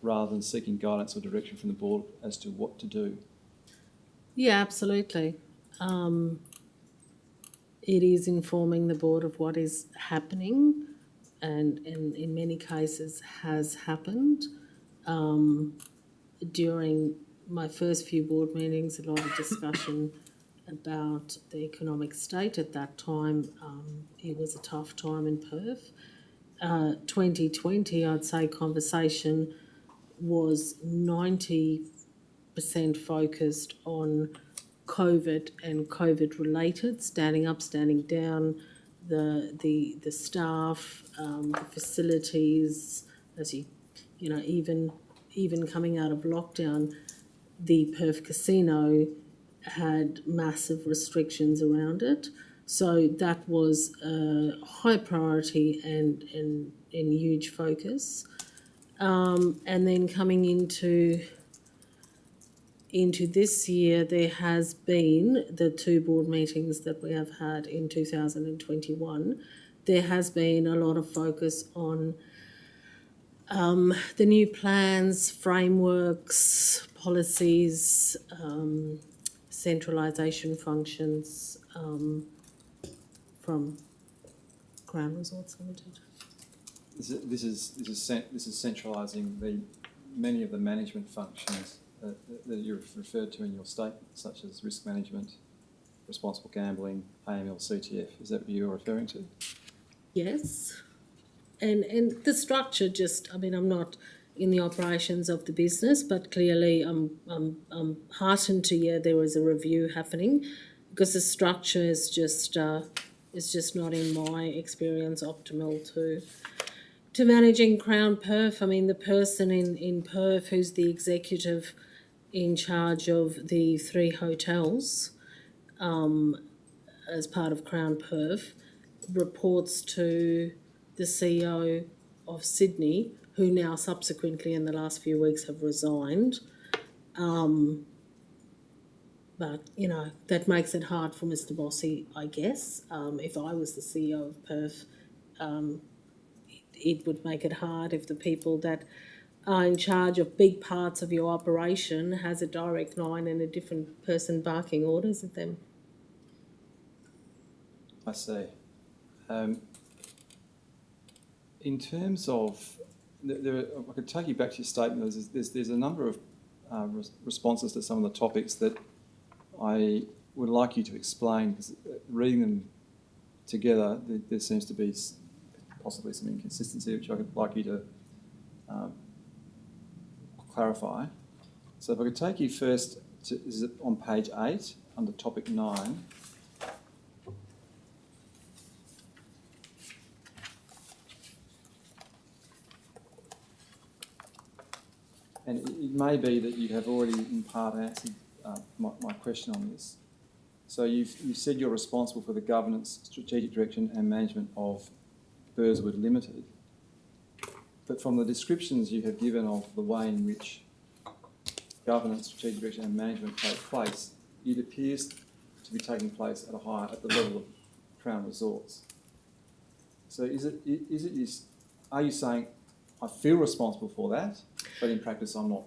rather than seeking guidance or direction from the board as to what to do? Yeah, absolutely. It is informing the board of what is happening and in many cases has happened. During my first few board meetings, a lot of discussion about the economic state at that time. It was a tough time in Perth. 2020, I'd say conversation was 90% focused on COVID and COVID related, standing up, standing down, the staff, the facilities, even coming out of lockdown, the Perth casino had massive restrictions around it. So that was a high priority and huge focus. And then coming into this year, there has been the 2 board meetings that we have had in 2021. There has been a lot of focus on the new plans, frameworks, policies, centralisation functions from Crown Resorts Limited. This is centralising many of the management functions that you've referred to in your statement, such as risk management, responsible gambling, AML, CTF. Is that what you're referring to? Yes. And the structure just, I mean, I'm not in the operations of the business, but clearly I'm heartened to hear there was a review happening, because the structure is just not, in my experience, optimal to managing Crown Perth. I mean, the person in Perth who's the executive in charge of the 3 hotels as part of Crown Perth reports to the CEO of Sydney, who now subsequently in the last few weeks have resigned. But, you know, that makes it hard for Mr. Bossy, I guess. If I was the CEO of Perth, it would make it hard if the people that are in charge of big parts of your operation has a direct line and a different person barking orders at them. I see. In terms of, I could take you back to your statement. There's a number of responses to some of the topics that I would like you to explain, because reading them together, there seems to be possibly some inconsistency, which I would like you to clarify. So if I could take you first to, is it on page 8 under topic 9? And it may be that you have already in part answered my question on this. So you've said you're responsible for the governance, strategic direction and management of Burswood Limited. But from the descriptions you have given of the way in which governance, strategic direction and management take place, it appears to be taking place at the level of Crown Resorts. So are you saying, I feel responsible for that, but in practice I'm not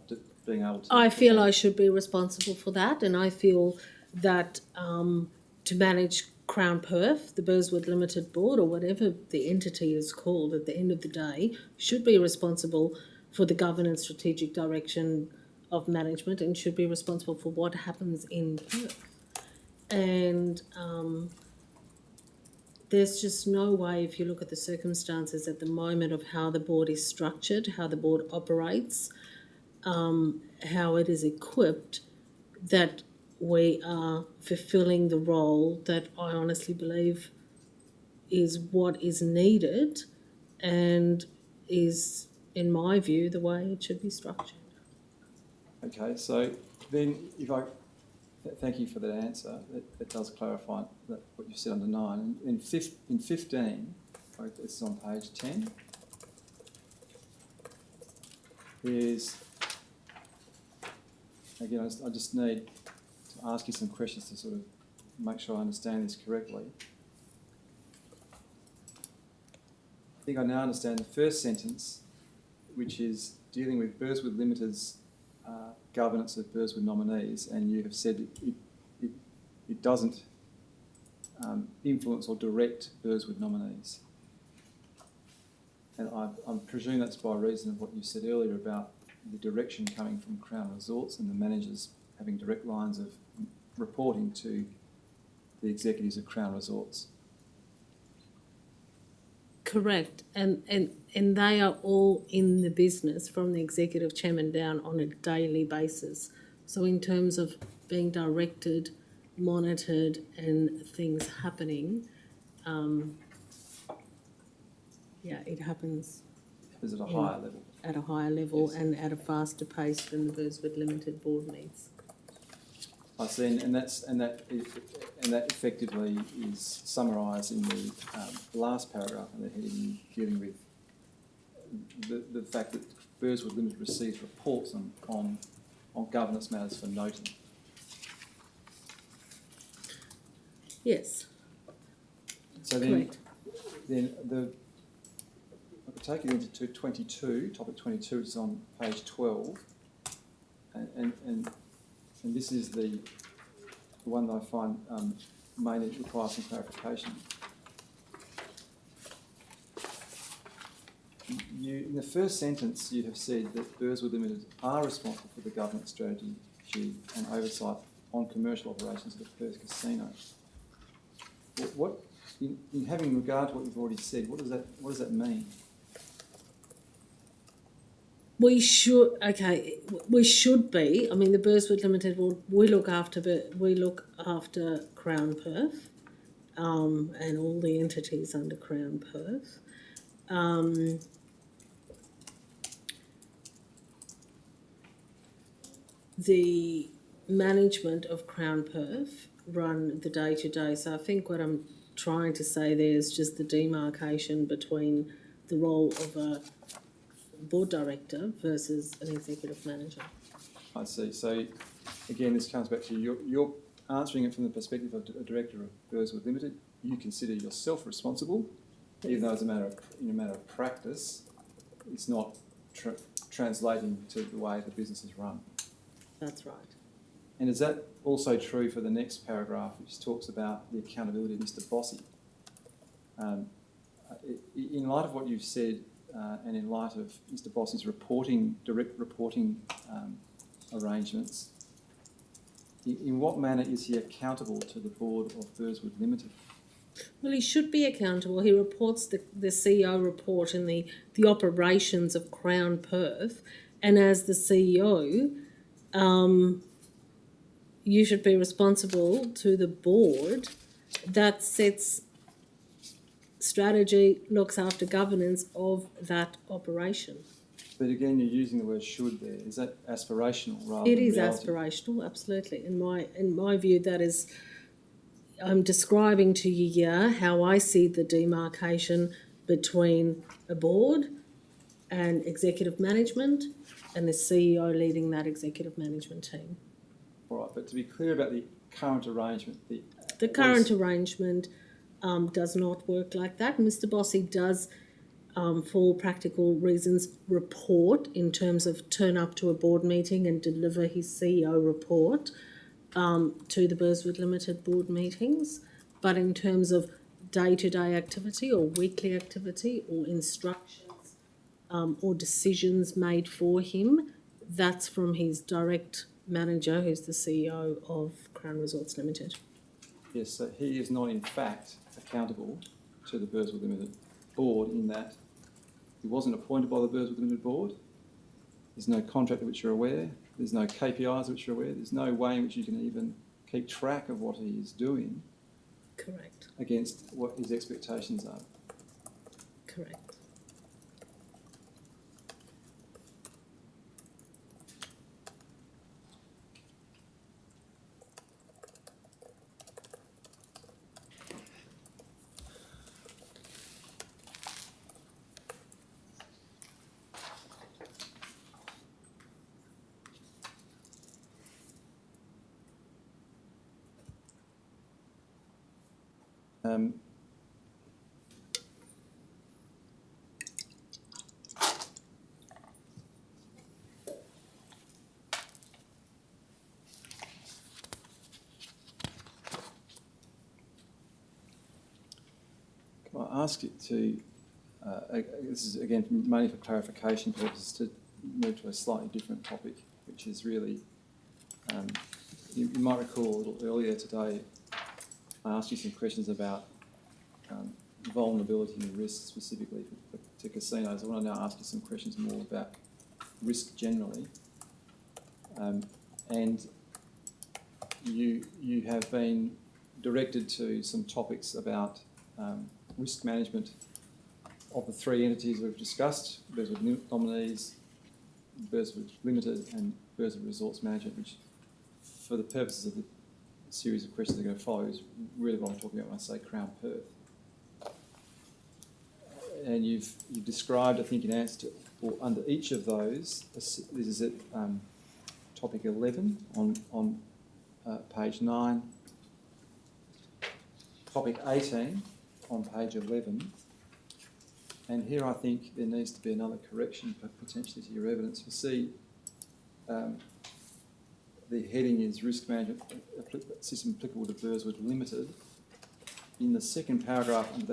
being able to? I feel I should be responsible for that, and I feel that to manage Crown Perth, the Burswood Limited Board, or whatever the entity is called at the end of the day, should be responsible for the governance, strategic direction of management, and should be responsible for what happens in Perth. And there's just no way, if you look at the circumstances at the moment of how the board is structured, how the board operates, how it is equipped, that we are fulfilling the role that I honestly believe is what is needed and is, in my view, the way it should be structured. Okay, so then thank you for that answer. It does clarify what you said under 9. In 15, this is on page 10, there's, again, I just need to ask you some questions to sort of make sure I understand this correctly. I think I now understand the first sentence, which is dealing with Burswood Limited's governance of Burswood nominees, and you have said it doesn't influence or direct Burswood nominees. And I presume that's by reason of what you said earlier about the direction coming from Crown Resorts and the managers having direct lines of reporting to the executives of Crown Resorts. Correct, and they are all in the business from the executive chairman down on a daily basis. So in terms of being directed, monitored and things happening, it happens. Is it a higher level? At a higher level, Yes. and at a faster pace than the Burswood Limited board meets. I see, and that effectively is summarised in the last paragraph in the heading dealing with the fact that Burswood Limited receives reports on governance matters for noting. Yes. So Correct. then I could take you into 22, topic 22, which is on page 12, and this is the one that I find mainly requires some clarification. In the first sentence, you have said that Burswood Limited are responsible for the governance strategy and oversight on commercial operations of the Perth Casino. What in having regard to what you've already said, what does that mean? We should be. I mean, the Burswood Limited we look after Crown Perth, and all the entities under Crown Perth. The management of Crown Perth run the day-to-day. So I think what I'm trying to say there is just the demarcation between the role of a board director versus an executive manager. I see. So again, this comes back to you're answering it from the perspective of a director of Burswood Limited. You consider yourself responsible, even though as a matter of practice, it's not translating to the way the business is run. That's right. And is that also true for the next paragraph, which talks about the accountability of Mr. Bossy? In light of what you've said, and in light of Mr. Bossy's direct reporting arrangements, in what manner is he accountable to the board of Burswood Limited? Well, he should be accountable. He reports the CEO report in the operations of Crown Perth, and as the CEO, you should be responsible to the board that sets strategy, looks after governance of that operation. But again, you're using the word "should" there. Is that aspirational rather It than is reality? aspirational, absolutely. In my view, that is, I'm describing to you here how I see the demarcation between a board and executive management, and the CEO leading that executive management team. All right, but to be clear about the current arrangement, The current arrangement does not work like that. Mr. Bossy does, for practical reasons, report in terms of turn up to a board meeting and deliver his CEO report to the Burswood Limited board meetings. But in terms of day-to-day activity or weekly activity or instructions or decisions made for him, that's from his direct manager, who's the CEO of Crown Resorts Limited. Yes, so he is not in fact accountable to the Burswood Limited board in that he wasn't appointed by the Burswood Limited board. There's no contract of which you're aware. There's no KPIs of which you're aware. There's no way in which you can even keep track of what he is doing. Correct. Against what his expectations are. Correct. Can I ask you to, this is again mainly for clarification purposes, to move to a slightly different topic, which is really, you might recall a little earlier today, I asked you some questions about vulnerability and risk specifically to casinos. I want to now ask you some questions more about risk generally. And you have been directed to some topics about risk management of the three entities we've discussed, Burswood Nominees, Burswood Limited and Burswood Resorts Management, which for the purposes of the series of questions that are going to follow is really what I'm talking about when I say Crown Perth. And you've described, I think, in answer to, or under each of those, this is at topic 11 on page 9, topic 18 on page 11, and here I think there needs to be another correction potentially to your evidence. You see, the heading is Risk Management System applicable to Burswood Limited. In the second paragraph under that,